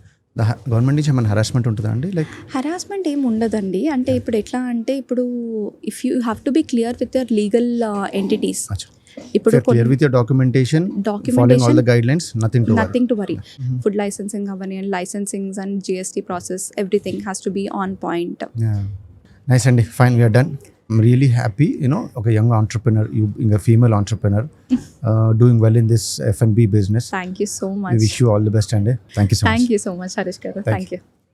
Government నుంచి ఏమైనా harassment ఉంటుందా అండి? లైక్ హరాస్మెంట్ ఏమి ఉండదండి. అంటే ఇప్పుడు ఎట్లా అంటే ఇప్పుడు if you have to be clear with your legal entities. ఇప్పుడు clear with your documentation, following all the guidelines, nothing to worry. Food licensing అవని and licensings and GST process, everything has to be on point. Nice అండి, fine, we're done. I'm really happy, ఒక young entrepreneur, you being a female entrepreneur, doing well in this F&B business. Thank you so much. We wish you all the best, and thank you so much. Thank you so much, Harish garu. Thank you.